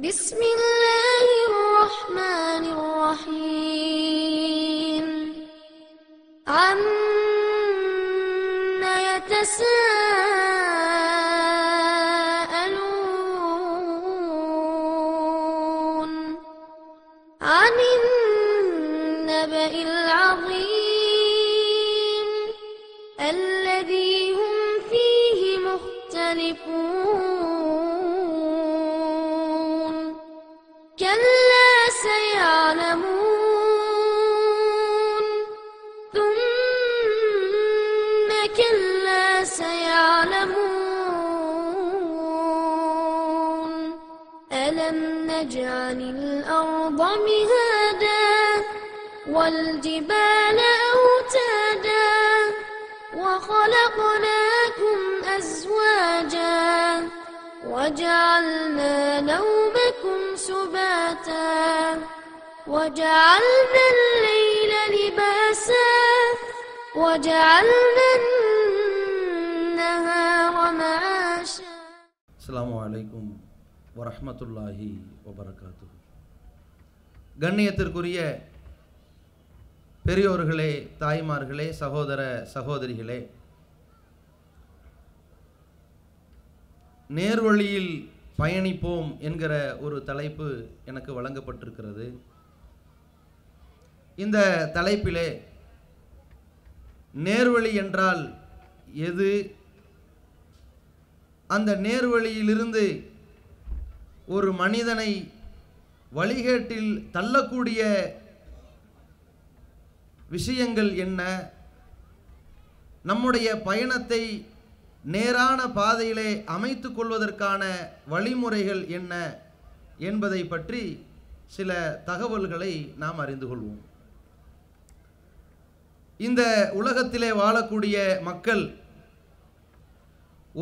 بسم الله الرحمن الرحيم عما يتساءلون عن النبأ العظيم الذي هم فيه مختلفون كلا سيعلمون ثم كلا سيعلمون ألم نجعل الأرض مهادا والجبال أوتادا وخلقناكم أزواجا وجعلنا نومكم سباتا وجعلنا الليل لباسا وجعلنا النهار معاشا. السلام عليكم வரஹ்மத்துல்லாஹி வபரகாத்துஹு. கண்ணியத்திற்குரிய பெரியோர்களே, தாய்மார்களே, சகோதர சகோதரிகளே, நேர்வழியில் பயணிப்போம் என்கிற ஒரு தலைப்பு எனக்கு வழங்கப்பட்டிருக்கிறது. இந்த தலைப்பிலே நேர்வழி என்றால் எது, அந்த நேர்வழியிலிருந்து ஒரு மனிதனை வழிகேட்டில் தள்ளக்கூடிய விஷயங்கள் என்ன, நம்முடைய பயணத்தை நேரான பாதையிலே அமைத்து கொள்வதற்கான வழிமுறைகள் என்ன என்பதை பற்றி சில தகவல்களை நாம் அறிந்து கொள்வோம். இந்த உலகத்திலே வாழக்கூடிய மக்கள்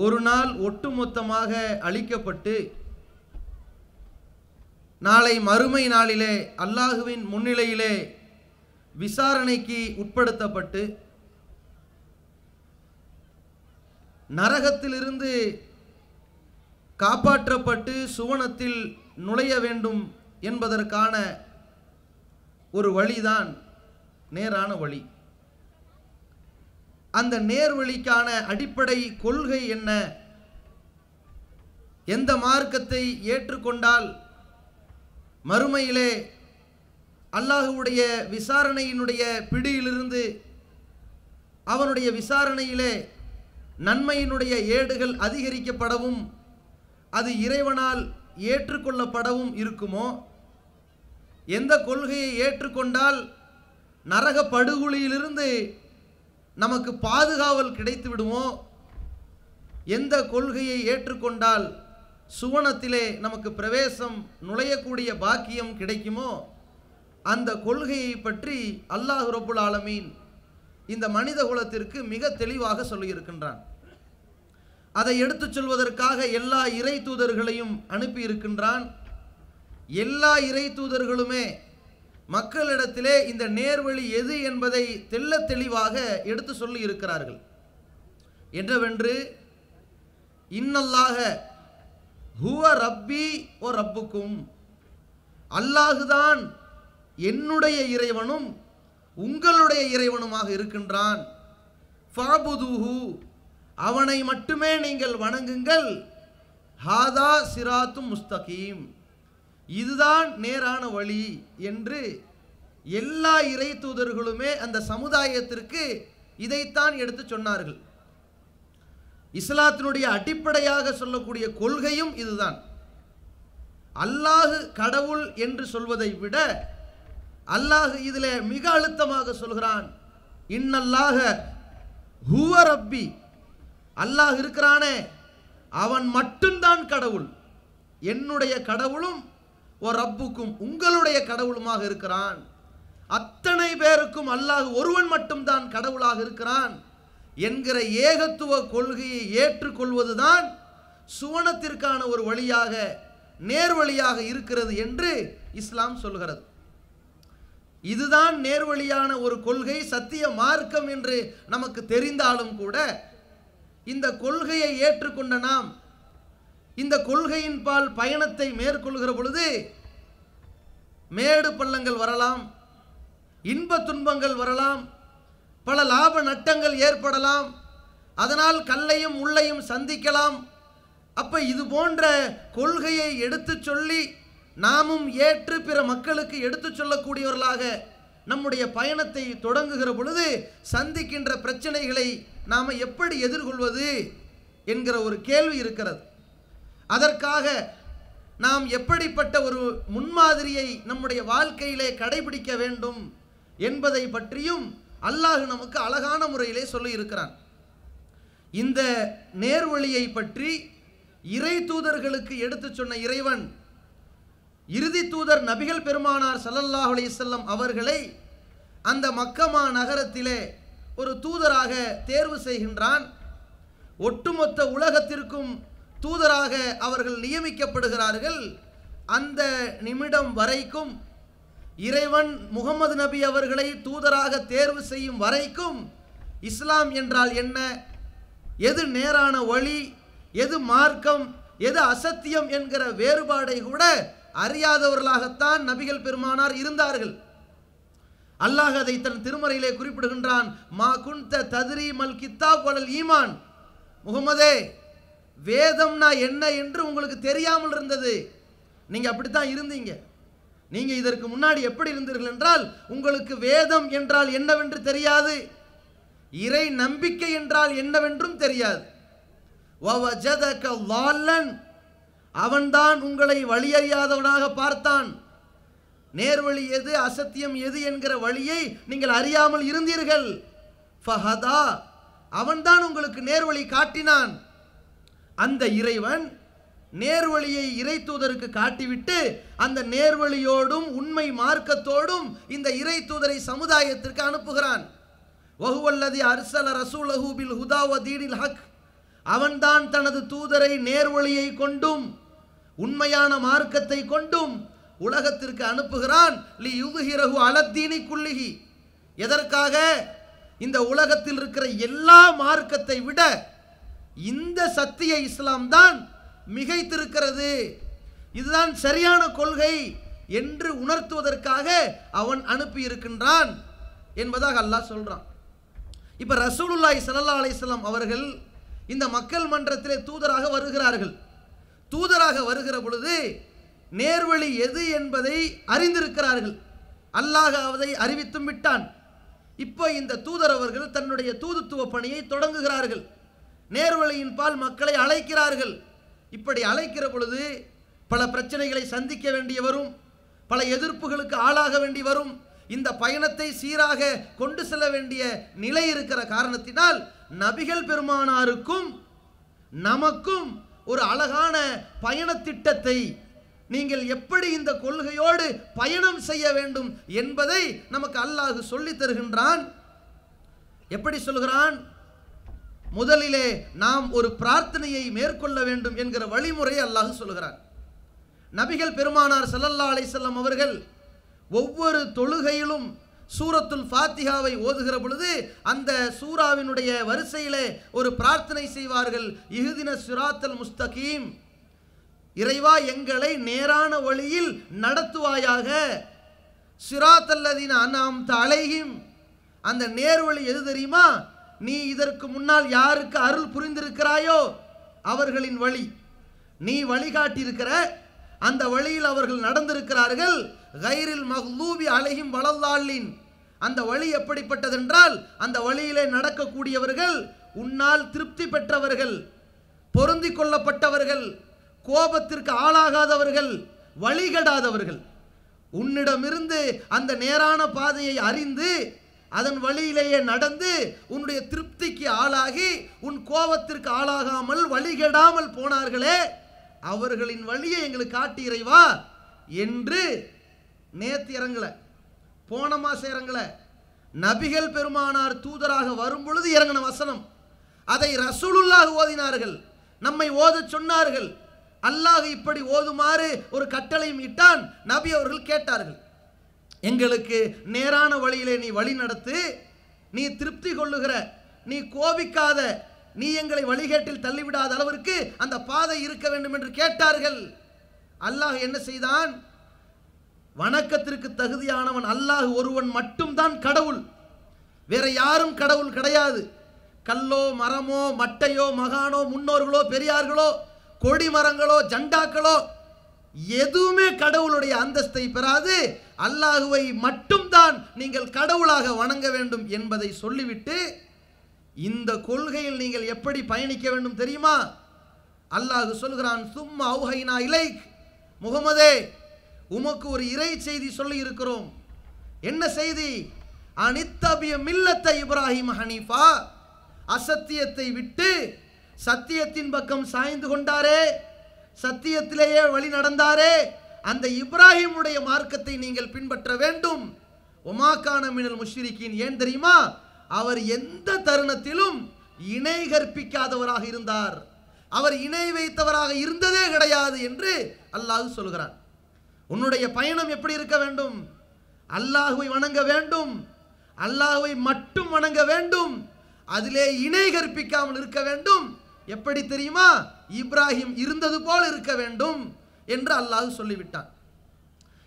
ஒரு நாள் ஒட்டுமொத்தமாக அழிக்கப்பட்டு நாளை மறுமை நாளிலே அல்லாஹுவின் முன்னிலையிலே விசாரணைக்கு உட்படுத்தப்பட்டு நரகத்திலிருந்து காப்பாற்றப்பட்டு சுவனத்தில் நுழைய வேண்டும் என்பதற்கான ஒரு வழிதான் நேரான வழி. அந்த நேர்வழிக்கான அடிப்படை கொள்கை என்ன, எந்த மார்க்கத்தை ஏற்றுக்கொண்டால் மறுமையிலே அல்லாஹுவுடைய விசாரணையினுடைய பிடியிலிருந்து அவனுடைய விசாரணையிலே நன்மையினுடைய ஏடுகள் அதிகரிக்கப்படவும் அது இறைவனால் ஏற்றுக்கொள்ளப்படவும் இருக்குமோ, எந்த கொள்கையை ஏற்றுக்கொண்டால் நரக படுகொலியிலிருந்து நமக்கு பாதுகாவல் கிடைத்து விடுமோ, எந்த கொள்கையை ஏற்றுக்கொண்டால் சுவனத்திலே நமக்கு பிரவேசம் நுழையக்கூடிய பாக்கியம் கிடைக்குமோ, அந்த கொள்கையை பற்றி அல்லாஹ் ரப்புல் ஆலமீன் இந்த மனித குலத்திற்கு மிக தெளிவாக சொல்லியிருக்கின்றான். அதை எடுத்துச் சொல்வதற்காக எல்லா இறை தூதர்களையும் அனுப்பி இருக்கின்றான். எல்லா இறை தூதர்களுமே மக்களிடத்திலே இந்த நேர்வழி எது என்பதை தெள்ளத் தெளிவாக எடுத்து சொல்லி இருக்கிறார்கள். என்னவென்று, இன்னல்லாஹ ஹுவ ரப்பி ஓ ரப்புக்கும், அல்லாஹுதான் என்னுடைய இறைவனும் உங்களுடைய இறைவனுமாக இருக்கின்றான். ஃபஅபுதுஹு, அவனை மட்டுமே நீங்கள் வணங்குங்கள். ஹாதா சிராத்தும் முஸ்தகீம், இதுதான் நேரான வழி என்று எல்லா இறை தூதர்களுமே அந்த சமுதாயத்திற்கு இதைத்தான் எடுத்து சொன்னார்கள். இஸ்லாத்தினுடைய அடிப்படையாக சொல்லக்கூடிய கொள்கையும் இதுதான். அல்லாஹு கடவுள் என்று சொல்வதை விட அல்லாஹ் இதிலே மிக அழுத்தமாக சொல்கிறான், இன்னல்லாஹ ஹுவ ரப்பி, அல்லாஹ் இருக்கிறானே அவன் மட்டும்தான் கடவுள், என்னுடைய கடவுளும் ஓ ரப்புக்கும் உங்களுடைய கடவுளுமாக இருக்கிறான். அத்தனை பேருக்கும் அல்லாஹ் ஒருவன் மட்டும்தான் கடவுளாக இருக்கிறான் என்கிற ஏகத்துவ கொள்கையை ஏற்றுக்கொள்வதுதான் சுவனத்திற்கான ஒரு வழியாக நேர்வழியாக இருக்கிறது என்று இஸ்லாம் சொல்கிறது. இதுதான் நேர்வழியான ஒரு கொள்கை, சத்திய மார்க்கம் என்று நமக்கு தெரிந்தாலும் கூட இந்த கொள்கையை ஏற்றுக்கொண்ட நாம் இந்த கொள்கையின் பால் பயணத்தை மேற்கொள்கிற பொழுது மேடு பள்ளங்கள் வரலாம், இன்ப துன்பங்கள் வரலாம், பல லாப நட்டங்கள் ஏற்படலாம், அதனால் கல்லையும் முள்ளையும் சந்திக்கலாம். அப்ப இது போன்ற கொள்கையை எடுத்து சொல்லி நாமும் ஏற்று பிற மக்களுக்கு எடுத்து சொல்லக்கூடியவர்களாக நம்முடைய பயணத்தை தொடங்குகிற பொழுது சந்திக்கின்ற பிரச்சனைகளை நாம் எப்படி எதிர்கொள்வது என்கிற ஒரு கேள்வி இருக்கிறது. அதற்காக நாம் எப்படிப்பட்ட ஒரு முன்மாதிரியை நம்முடைய வாழ்க்கையிலே கடைபிடிக்க வேண்டும் என்பதை பற்றியும் அல்லாஹ் நமக்கு அழகான முறையிலே சொல்லி இருக்கிறான். இந்த நேர்வழியை பற்றி இறை தூதர்களுக்கு எடுத்து சொன்ன இறைவன் இறுதி தூதர் நபிகள் பெருமானார் ஸல்லல்லாஹு அலைஹி வஸல்லம் அவர்களை அந்த மக்கமா நகரத்திலே ஒரு தூதராக தேர்வு செய்கின்றான். ஒட்டுமொத்த உலகத்திற்கும் தூதராக அவர்கள் நியமிக்கப்படுகிறார்கள். அந்த நிமிடம் வரைக்கும் இறைவன் முகமது நபி அவர்களை தூதராக தேர்வு செய்யும் வரைக்கும் இஸ்லாம் என்றால் என்ன, எது நேரான வழி, எது மார்க்கம், எது அசத்தியம் என்கிற வேறுபாடை கூட அறியாதவர்களாகத்தான் நபிகள் பெருமானார் இருந்தார்கள். அல்லாஹ் அதை தன் திருமறையிலே குறிப்பிடுகின்றான். மா குன்த தத்ரி மல் கித்தாப் வலல் ஈமான், முகமதே வேதம்னா என்ன என்று உங்களுக்கு தெரியாமல் இருந்தது. நீங்க அப்படித்தான் இருந்தீங்க. நீங்க இதற்கு முன்னாடி எப்படி இருந்தீர்கள் என்றால் உங்களுக்கு வேதம் என்றால் என்னவென்று தெரியாது, இறை நம்பிக்கை என்றால் என்னவென்றும் தெரியாது. வவஜதக லால்லன், அவன்தான் உங்களை வழியறியாதவனாக பார்த்தான். நேர்வழி எது அசத்தியம் எது என்கிற வழியை நீங்கள் அறியாமல் இருந்தீர்கள். ஃபஹதா, அவன்தான் உங்களுக்கு நேர்வழி காட்டினான். அந்த இறைவன் நேர்வழியை இறை தூதருக்கு காட்டிவிட்டு அந்த நேர்வழியோடும் உண்மை மார்க்கத்தோடும் இந்த இறை தூதரை சமுதாயத்திற்கு அனுப்புகிறான். வஹுவல்லதி அர்ஸல ரசூலஹு பில் ஹுதா வ தீனில் ஹக், அவன்தான் தனது தூதரை நேர்வழியை கொண்டும் உண்மையான மார்க்கத்தை கொண்டும் உலகத்திற்கு அனுப்புகிறான். லி யுத்ஹிரஹு அலத்தீனி குல்லிஹி, எதற்காக? இந்த உலகத்தில் இருக்கிற எல்லா மார்க்கத்தை விட இந்த சத்திய இஸ்லாம் தான் மிகைத்திருக்கிறது, இதுதான் சரியான கொள்கை என்று உணர்த்துவதற்காக அவன் அனுப்பி இருக்கின்றான் என்பதாக அல்லாஹ் சொல்றான். இப்ப ரசூலுல்லாஹி ஸல்லல்லாஹு அலைஹி வஸல்லம் அவர்கள் இந்த மக்கள் மன்றத்திலே தூதராக வருகிறார்கள். தூதராக வருகிற பொழுது நேர்வழி எது என்பதை அறிந்திருக்கிறார்கள். அல்லாஹ் அதை அறிவித்தும் விட்டான். இப்போ இந்த தூதர் அவர்கள் தன்னுடைய தூதுத்துவ பணியை தொடங்குகிறார்கள். நேர்வழியின் பால் மக்களை அழைக்கிறார்கள். இப்படி அழைக்கிற பொழுது பல பிரச்சனைகளை சந்திக்க வேண்டி வரும், பல எதிர்ப்புகளுக்கு ஆளாக வேண்டி வரும். இந்த பயணத்தை சீராக கொண்டு செல்ல வேண்டிய நிலை இருக்கிற காரணத்தினால் நபிகள் பெருமானாருக்கும் நமக்கும் ஒரு அழகான பயண திட்டத்தை, நீங்கள் எப்படி இந்த கொள்கையோடு பயணம் செய்ய வேண்டும் என்பதை நமக்கு அல்லாஹ் சொல்லி தருகின்றான். எப்படி சொல்கிறான்? முதலிலே நாம் ஒரு பிரார்த்தனையை மேற்கொள்ள வேண்டும் என்கிற வழிமுறையை அல்லாஹ் சொல்கிறான். நபிகள் பெருமானார் ஸல்லல்லாஹு அலைஹி வஸல்லம் அவர்கள் ஒவ்வொரு தொழுகையிலும் சூரத்துல் ஃபாத்திஹாவை ஓதுகிற பொழுது அந்த சூராவினுடைய வரிசையிலே ஒரு பிரார்த்தனை செய்வார்கள். இஹ்தின ஸிராத்தல் முஸ்தகீம், இறைவா எங்களை நேரான வழியில் நடத்துவாயாக. ஸிராத்தல்லதீன அன்அம்த அலைஹிம், அந்த நேர்வழி எது தெரியுமா? நீ இதற்கு முன்னால் யாருக்கு அருள் புரிந்திருக்கிறாயோ அவர்களின் வழி, நீ வழிகாட்டியிருக்கிற அந்த வழியில் அவர்கள் நடந்திருக்கிறார்கள். கைரில் மக்லூபி அலைஹிம் வலல்லாலின், அந்த வழி எப்படிப்பட்டதென்றால் அந்த வழியிலே நடக்கக்கூடியவர்கள் உன்னால் திருப்தி பெற்றவர்கள், பொருந்தி கொள்ளப்பட்டவர்கள், கோபத்திற்கு ஆளாகாதவர்கள், வழிகடாதவர்கள். உன்னிடமிருந்து அந்த நேரான பாதையை அறிந்து அதன் வழியிலேயே நடந்து உன்னுடைய திருப்திக்கு ஆளாகி உன் கோபத்திற்கு ஆளாகாமல் வழிகெடாமல் போனார்களே, அவர்களின் வழியை எங்களுக்கு காட்டி இறைவா என்று நேத்து இறங்கல, போன மாசம் இறங்கல, நபிகள் பெருமானார் தூதராக வரும் பொழுது இறங்கின வசனம். அதை ரசூலுல்லாஹ் ஓதினார்கள், நம்மை ஓத சொன்னார்கள். அல்லாஹ் இப்படி ஓதுமாறு ஒரு கட்டளையும் இட்டான். நபி அவர்கள் கேட்டார்கள், எங்களுக்கு நேரான வழியிலே நீ வழி நடத்து, நீ திருப்தி கொள்ளுகிற, நீ கோபிக்காத, நீ எங்களை வழிகேட்டில் தள்ளிவிடாத அளவிற்கு அந்த பாதை இருக்க வேண்டும் என்று கேட்டார்கள். அல்லாஹ் என்ன செய்தான்? வணக்கத்திற்கு தகுதியானவன் அல்லாஹ் ஒருவன் மட்டும்தான் கடவுள், வேற யாரும் கடவுள் கிடையாது. கல்லோ மரமோ மட்டையோ மகானோ முன்னோர்களோ பெரியார்களோ கொடி மரங்களோ ஜண்டாக்களோ எதுவுமே கடவுளுடைய அந்தஸ்தை பெறாது. அல்லாஹுவை மட்டும்தான் நீங்கள் கடவுளாக வணங்க வேண்டும் என்பதை சொல்லிவிட்டு இந்த கொள்கையில் நீங்கள் எப்படி பயணிக்க வேண்டும் தெரியுமா? அல்லாஹ் சொல்கிறான், சும்மா அவுஹைனா இலைக், முகமதே உமக்கு ஒரு இறை செய்தி சொல்லி இருக்கிறோம். என்ன செய்தி? அனித்தபிய மில்லத்த இப்ராஹிம் ஹனீஃபா, அசத்தியத்தை விட்டு சத்தியத்தின் பக்கம் சாய்ந்து கொண்டாரே, சத்தியத்திலேயே வழி நடந்தாரே, அந்த இப்ராஹிமுடைய மார்க்கத்தை நீங்கள் பின்பற்ற வேண்டும். ஒமாக்கான மினல் முஷ்ரிக்கீன். ஏன் தெரியுமா? அவர் எந்த தருணத்திலும் இணை கற்பிக்காதவராக இருந்தார், அவர் இணை வைத்தவராக இருந்ததே கிடையாது என்று அல்லாஹ் சொல்கிறான். உன்னுடைய பயணம் எப்படி இருக்க வேண்டும்? அல்லாஹுவை வணங்க வேண்டும், அல்லாஹுவை மட்டும் வணங்க வேண்டும், அதிலே இணை கற்பிக்காமல் இருக்க வேண்டும். எப்படி தெரியுமா? இப்ராஹிம் இருந்தது போல் இருக்க வேண்டும் என்று அல்லாஹ் சொல்லிவிட்டான்.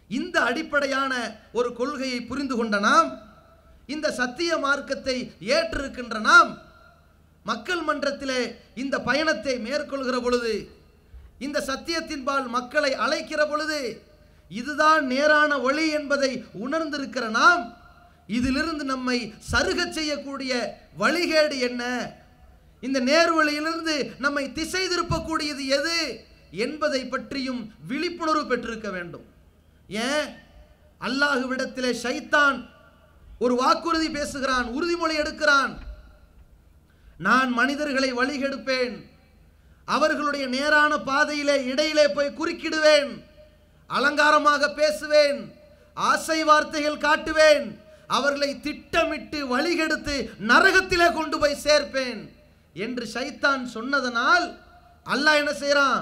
இந்த அடிப்படையான ஒரு கொள்கையை புரிந்து கொண்ட நாம், இந்த சத்திய மார்க்கத்தை ஏற்றிருக்கின்ற நாம், மக்கள் மன்றத்திலே இந்த பயணத்தை மேற்கொள்கிற பொழுது, இந்த சத்தியத்தின்பால் மக்களை அழைக்கிற பொழுது, இதுதான் நேரான வழி என்பதை உணர்ந்திருக்கிற நாம், இதிலிருந்து நம்மை சருக செய்யக்கூடிய வழிகேடு என்ன, இந்த நேர்வழியிலிருந்து நம்மை திசை திருப்பக்கூடியது எது என்பதை பற்றியும் விழிப்புணர்வு பெற்றிருக்க வேண்டும். ஏன்? அல்லாஹ்விடத்திலே ஷைத்தான் ஒரு வாக்குறுதி பேசுகிறான், உறுதிமொழி எடுக்கிறான். நான் மனிதர்களை வழிகெடுப்பேன், அவர்களுடைய நேரான பாதையிலே இடையிலே போய் குறுக்கிடுவேன், அலங்காரமாக பேசுவேன், ஆசை வார்த்தைகள் காட்டுவேன், அவர்களை திட்டமிட்டு வழிகெடுத்து நரகத்திலே கொண்டு போய் சேர்ப்பேன் என்று ஷைத்தான் சொன்னதனால் அல்லாஹ் என்ன செய்றான்?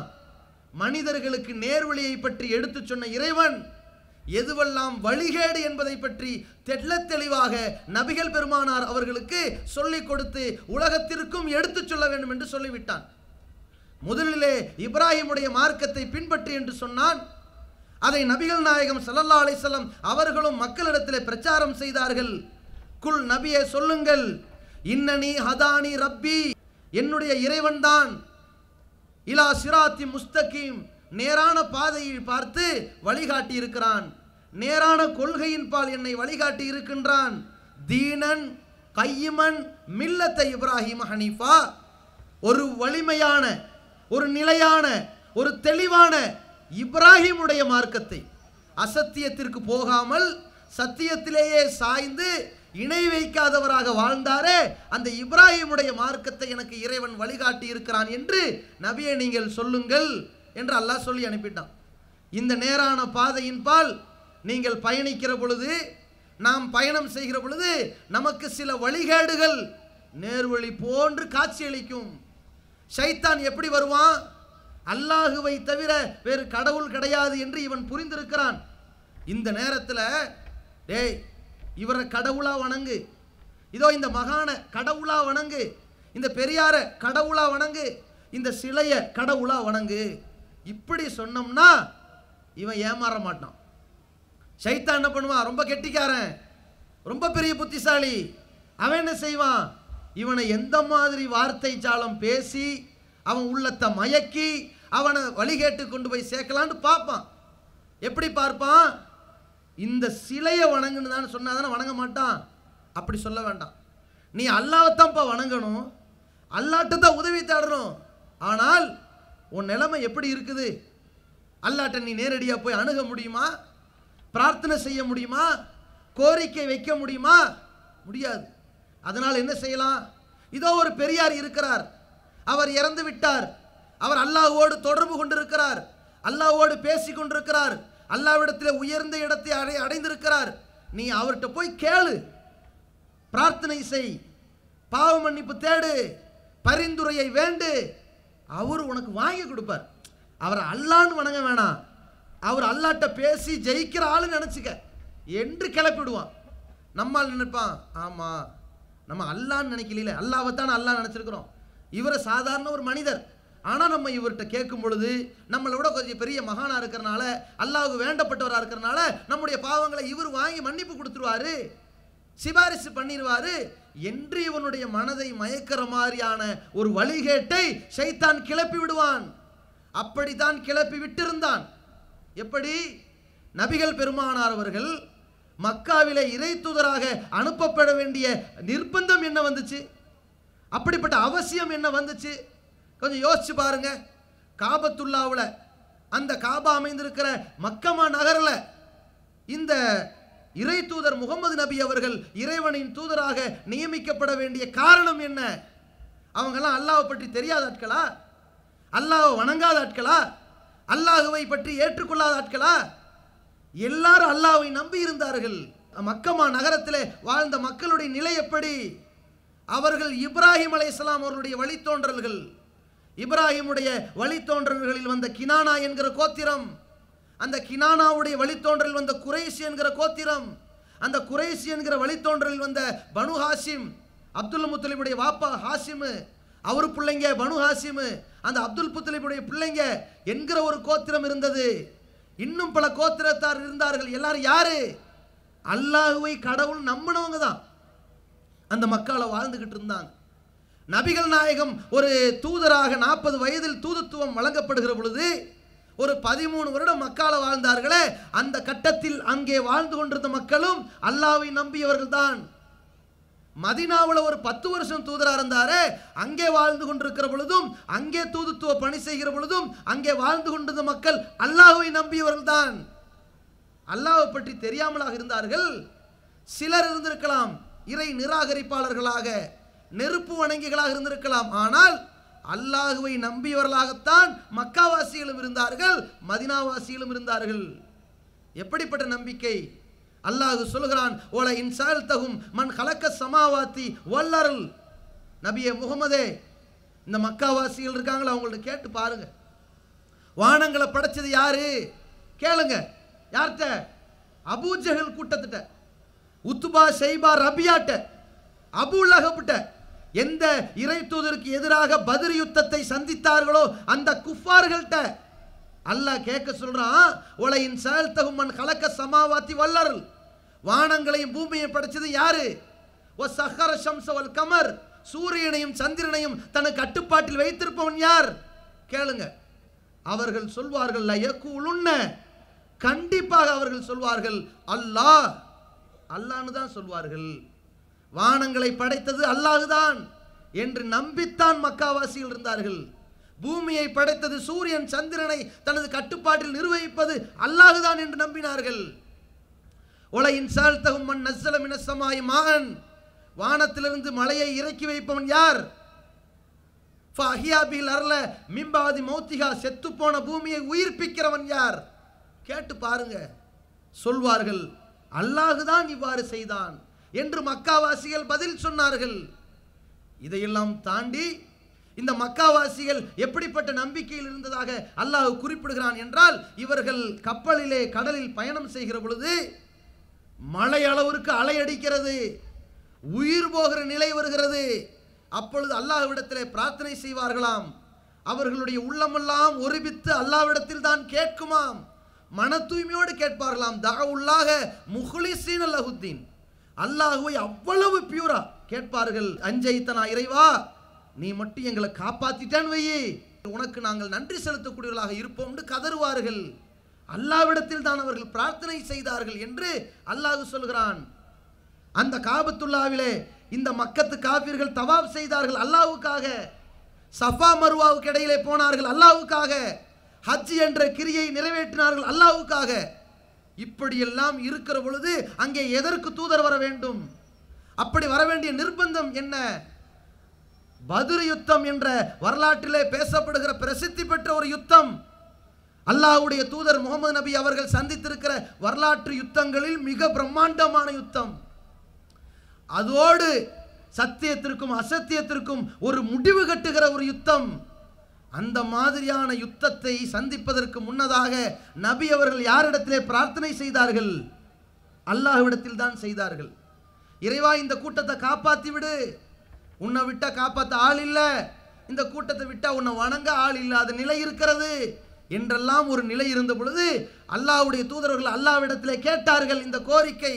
மனிதர்களுக்கு நேர்வழியை பற்றி எடுத்து சொன்ன இறைவன் எதுவெல்லாம் வழிகேடு என்பதை பற்றி தெள்ளத் தெளிவாக நபிகள் பெருமானார் அவர்களுக்கு சொல்லிக் கொடுத்து உலகத்திற்கும் எடுத்து சொல்ல வேண்டும் என்று சொல்லிவிட்டான். முதலிலே இப்ராஹிமுடைய மார்க்கத்தை பின்பற்றி என்று சொன்னான். அதை நபிகள் நாயகம் ஸல்லல்லாஹு அலைஹி வஸல்லம் அவர்களும் மக்களிடத்திலே பிரச்சாரம் செய்தார்கள். குல், நபியே சொல்லுங்கள், இன்னனி ஹதானி ரப்பி, என்னுடைய இறைவன் தான் இலா சிராத்தி முஸ்தகீம், நேரான பாதையை பார்த்து வழிகாட்டி இருக்கிறான், நேரான கொள்கையின் பால் என்னை வழிகாட்டி இருக்கின்றான். தீனன் கையிமன் மில்லத்த இப்ராஹிம் ஹனீஃபா, ஒரு வலிமையான, ஒரு நிலையான, ஒரு தெளிவான இப்ராஹிமுடைய மார்க்கத்தை, அசத்தியத்திற்கு போகாமல் சத்தியத்திலேயே சாய்ந்து இணை வைக்காதவராக வாழ்ந்தாரே, அந்த இப்ராஹிமுடைய மார்க்கத்தை எனக்கு இறைவன் வழிகாட்டி இருக்கிறான் என்று நபியை நீங்கள் சொல்லுங்கள் என்று அல்லாஹ் சொல்லி அனுப்பிட்டான். இந்த நேரான பாதையின் பால் நீங்கள் பயணிக்கிற பொழுது, நாம் பயணம் செய்கிற பொழுது நமக்கு சில வழிகேடுகள் நேர்வழி போன்று காட்சியளிக்கும். ஷைத்தான் எப்படி வருவான்? அல்லாஹுவை தவிர வேறு கடவுள் கிடையாது என்று இவன் புரிந்திருக்கிறான். இந்த நேரத்தில் டேய், இவரை கடவுளா வணங்கு, இதோ இந்த மகான கடவுளா வணங்கு, இந்த பெரியார கடவுளா வணங்கு, இந்த சிலைய கடவுளா வணங்கு, இப்படி சொன்னோம்னா இவன் ஏமாற மாட்டான். ஷைத்தான் என்ன பண்ணுவான்? ரொம்ப கெட்டிக்காரன், ரொம்ப பெரிய புத்திசாலி. அவன் என்ன செய்வான்? இவனை எந்த மாதிரி வார்த்தை ஜாலம் பேசி அவன் உள்ளத்தை மயக்கி அவனை வழிகேட்டு கொண்டு போய் சேர்க்கலான்னு பார்ப்பான். எப்படி பார்ப்பான்? இந்த சிலையை வணங்குன்னு தான் சொன்னாதானே வணங்க மாட்டான். அப்படி சொல்ல வேண்டாம். நீ அல்லாஹ்வைத்தான்ப்பா வணங்கணும், அல்லாஹ்ட்ட தான் உதவி தேடணும். ஆனால் உன் நிலைமை எப்படி இருக்குது? அல்லாஹ்ட்ட நீ நேரடியாக போய் அணுக முடியுமா? பிரார்த்தனை செய்ய முடியுமா? கோரிக்கை வைக்க முடியுமா? முடியாது. அதனால் என்ன செய்யலாம்? இதோ ஒரு பெரியார் இருக்கிறார், அவர் இறந்து விட்டார், அவர் அல்லாஹ்வோடு தொடர்பு கொண்டிருக்கிறார், அல்லாஹ்வோடு பேசி கொண்டிருக்கிறார், அல்லாஹ்விடத்தில் உயர்ந்த இடத்தை அடைந்திருக்கிறார். நீ அவர்கிட்ட போய் கேளு, பிரார்த்தனை செய், பாவ மன்னிப்பு தேடு, பரிந்துரையை வேண்டு, அவர் உனக்கு வாங்கி கொடுப்பார். அவர் அல்லான்னு வணங்க வேணாம், அவர் அல்லாட்ட பேசி ஜெயிக்கிற ஆளு நினைச்சுக்க என்று கிளப்பிடுவான். நம்மால் நினைப்பான், ஆமா நம்ம அல்லான்னு நினைக்கல, அல்லாஹ்வைத்தான் அல்லாஹ் நினைச்சிருக்கிறோம், இவர் சாதாரண ஒரு மனிதர். ஆனால் நம்ம இவர்கிட்ட கேட்கும் பொழுது நம்மளை விட கொஞ்சம் பெரிய மகானாக இருக்கிறனால, அல்லாஹ்வுக்கு வேண்டப்பட்டவராக இருக்கிறனால நம்முடைய பாவங்களை இவர் வாங்கி மன்னிப்பு கொடுத்துருவாரு, சிபாரிசு பண்ணிடுவாரு என்று இவனுடைய மனதை மயக்கிற மாதிரியான ஒரு வழிகேட்டை ஷைத்தான் கிளப்பி விடுவான். அப்படித்தான் கிளப்பி விட்டிருந்தான். எப்படி? நபிகள் பெருமானார் அவர்கள் மக்காவிலே இறை தூதராக அனுப்பப்பட வேண்டிய நிர்பந்தம் என்ன வந்துச்சு? அப்படிப்பட்ட அவசியம் என்ன வந்துச்சு? கொஞ்சம் யோசிச்சு பாருங்க. காபத்துல்லாவில், அந்த காபா அமைந்திருக்கிற மக்கமா நகரில் இந்த இறை தூதர் முகமது நபி அவர்கள் இறைவனின் தூதராக நியமிக்கப்பட வேண்டிய காரணம் என்ன? அவங்கெல்லாம் அல்லாஹ்வை பற்றி தெரியாத ஆட்களா? அல்லாஹ்வை வணங்காத ஆட்களா? அல்லாஹ்வை பற்றி ஏற்றுக்கொள்ளாத ஆட்களா? எல்லாரும் அல்லாஹ்வை நம்பி இருந்தார்கள். மக்கமா நகரத்திலே வாழ்ந்த மக்களுடைய நிலை எப்படி? அவர்கள் இப்ராஹிம் அலைஹிஸ்ஸலாம் அவர்களுடைய வழித்தோன்றல்கள். இப்ராஹிமுடைய வழித்தோன்றல்களில் வந்த கினானா என்கிற கோத்திரம், அந்த கினானாவுடைய வழித்தோன்றல் வந்த குறைஷ் என்கிற கோத்திரம், அந்த குறைஷ் என்கிற வழித்தோன்றலில் வந்த பனு ஹாஷிம், அப்துல் முத்தலிபுடைய வாப்பா ஹாஷிமு, அவர் பிள்ளைங்க பனு ஹாஷிமு, அந்த அப்துல் முத்தலிபுடைய பிள்ளைங்க என்கிற ஒரு கோத்திரம் இருந்தது. இன்னும் பல கோத்திரத்தார் இருந்தார்கள். எல்லாரும் யாரு? அல்லாஹ்வை கடவுள் நம்பினவங்க தான் அந்த மக்கால வாழ்ந்துகிட்டு இருந்தாங்க. நபிகள் நாயகம் ஒரு தூதராக 40 வயதில் தூதுத்துவம் வழங்கப்படுகிற பொழுது ஒரு 13 வருடம் மக்கால வாழ்ந்தார்களே, அந்த கட்டத்தில் அங்கே வாழ்ந்து கொண்டிருந்த மக்களும் அல்லாஹ்வை நம்பியவர்கள் தான். மதீனாவில் ஒரு 10 வருஷம் தூதராக இருந்தாரே, அங்கே வாழ்ந்து கொண்டிருக்கிற பொழுதும், அங்கே தூதுத்துவ பணி செய்கிற பொழுதும் அங்கே வாழ்ந்து கொண்டிருந்த மக்கள் அல்லாஹ்வை நம்பியவர்கள் தான். அல்லாஹ்வை பற்றி தெரியாமலாக இருந்தார்கள். சிலர் இருந்திருக்கலாம் இறை நிராகரிப்பாளர்களாக, நெருப்பு வணங்கிகளாக இருந்திருக்கலாம். ஆனால் அல்லாஹ்வை நம்பியவர்களாகத்தான் மக்காவாசிகளும் இருந்தார்கள், மதீனாவாசிகளும் இருந்தார்கள். எப்படிப்பட்ட நம்பிக்கை? அல்லாஹ் சொல்கிறான், ஓல இன்சால் தகும் மன் கலக்க சமாவாத்தி வல்லருள். நபியே முகமதே, இந்த மக்காவாசிகள் இருக்காங்களா, அவங்கள்ட்ட கேட்டு பாருங்க, வானங்களை படைச்சது யாரு? கேளுங்க. யார்கிட்ட? அபூஜஹல் கூட்டத்திட்ட, உத்துபா ஷைபா ரபியாட்ட, அபூ லஹப்ட்ட. எந்த இறை தூதருக்கு எதிராக பத்ர் யுத்தத்தை சந்தித்தார்களோ அந்த குஃபார்கள்ட்ட அல்லாஹ் கேட்க சொல்றான், ஒலையின் சஅல்தஹும் மன் கலக்க சமாவாத்தி வல்லருள். வானங்களையும் பூமியை படைச்சது யாரு? வ சஹர ஷம்ஸ வல் கமர். சூரியனையும் சந்திரனையும் தனது கட்டுப்பாட்டில் வைத்திருப்பவன் யார்? கேளுங்க. அவர்கள் சொல்வார்கள், லயக்கூலுன்ன, கண்டிப்பாக அவர்கள் சொல்வார்கள், அல்லாஹ். அல்லாஹ்னு தான் சொல்வார்கள். வானங்களை படைத்தது அல்லாஹ்தான் என்று நம்பித்தான் மக்காவாசிகள் இருந்தார்கள். பூமியை படைத்தது, சூரியன் சந்திரனை தனது கட்டுப்பாட்டில் நிர்வகிப்பது அல்லாஹ்தான் என்று நம்பினார்கள். ஒலையின் சால்தகும் மன் நஸ்ஸல மினஸ் ஸமாஇ மாஅன். வானத்திலிருந்து மழையை இறக்கி வைப்பவன் யார்? ஃபஅஹியா பில் அர்ல மின் பாதி மௌத்திஹா. செத்து போன பூமியை உயிர்ப்பிக்கிறவன் யார்? கேட்டு பாருங்க. சொல்வார்கள், அல்லாஹ்தான் இவ்வாறு செய்தான் என்று மக்காவாசிகள் பதில் சொன்னார்கள். இதையெல்லாம் தாண்டி இந்த மக்காவாசிகள் எப்படிப்பட்ட நம்பிக்கையில் இருந்ததாக அல்லாஹ் குறிப்பிடுகிறான் என்றால், இவர்கள் கப்பலிலே கடலில் பயணம் செய்கிற பொழுது மழை அளவிற்கு அலை அடிக்கிறது, உயிர் போகிற நிலை வருகிறது. அப்பொழுது அல்லாஹ்விடத்திலே பிரார்த்தனை செய்வார்களாம். அவர்களுடைய உள்ளமெல்லாம் ஒருமித்து அல்லாஹ்விடத்தில் தான் கேட்குமாம். மன தூய்மையோடு கேட்பார்களாம். தஅவுல்லாஹ முஹ்லிஸீன லஹுத்தீன். அல்லாஹ்வை அவ்வளவு பியூரா கேட்பார்கள். அஞ்சைத்தனா இறைவா, நீ மட்டும் எங்களை காப்பாத்திட்டான் வையே, உனக்கு நாங்கள் நன்றி செலுத்தக்கூடியவர்களாக இருப்போம் என்று கதறுவார்கள். அல்லாஹ்விடத்தில் தான் அவர்கள் பிரார்த்தனை செய்தார்கள் என்று அல்லாஹ் சொல்கிறான். அந்த காபத்துல்லாவிலே இந்த மக்கத்து காபிர்கள் தவாப் செய்தார்கள் அல்லாஹ்வுக்காக. சஃபா மர்வாவுக்கு இடையிலே போனார்கள் அல்லாஹ்வுக்காக. ஹஜ் என்ற கிரியை நிறைவேற்றினார்கள் அல்லாஹ்வுக்காக. இப்படியெல்லாம் இருக்கிற பொழுது அங்கே எதற்கு தூதர் வர வேண்டும்? அப்படி வர வேண்டிய நிர்பந்தம் என்ன? பத்ர் யுத்தம் என்ற வரலாற்றிலே பேசப்படுகிற பிரசித்தி பெற்ற ஒரு யுத்தம். அல்லாஹ்வுடைய தூதர் முகமது நபி அவர்கள் சந்தித்திருக்கிற வரலாற்று யுத்தங்களில் மிக பிரம்மாண்டமான யுத்தம். அதோடு சத்தியத்திற்கும் அசத்தியத்திற்கும் ஒரு முடிவு கட்டுகிற ஒரு யுத்தம். அந்த மாதிரியான யுத்தத்தை சந்திப்பதற்கு முன்னதாக நபி அவர்கள் யாரிடத்திலே பிரார்த்தனை செய்தார்கள்? அல்லாஹ்விடத்தில் தான் செய்தார்கள். இறைவா, இந்த கூட்டத்தை காப்பாற்றி விடு, உன்னை விட்ட காப்பாற்ற ஆள் இல்லை, இந்த கூட்டத்தை விட்டா உன்னை வணங்க ஆள் இல்லாத நிலை இருக்கிறது என்றெல்லாம் ஒரு நிலை இருந்த பொழுது அல்லாஹ்வுடைய தூதர்கள் அல்லாஹ்விடத்திலே கேட்டார்கள் இந்த கோரிக்கை.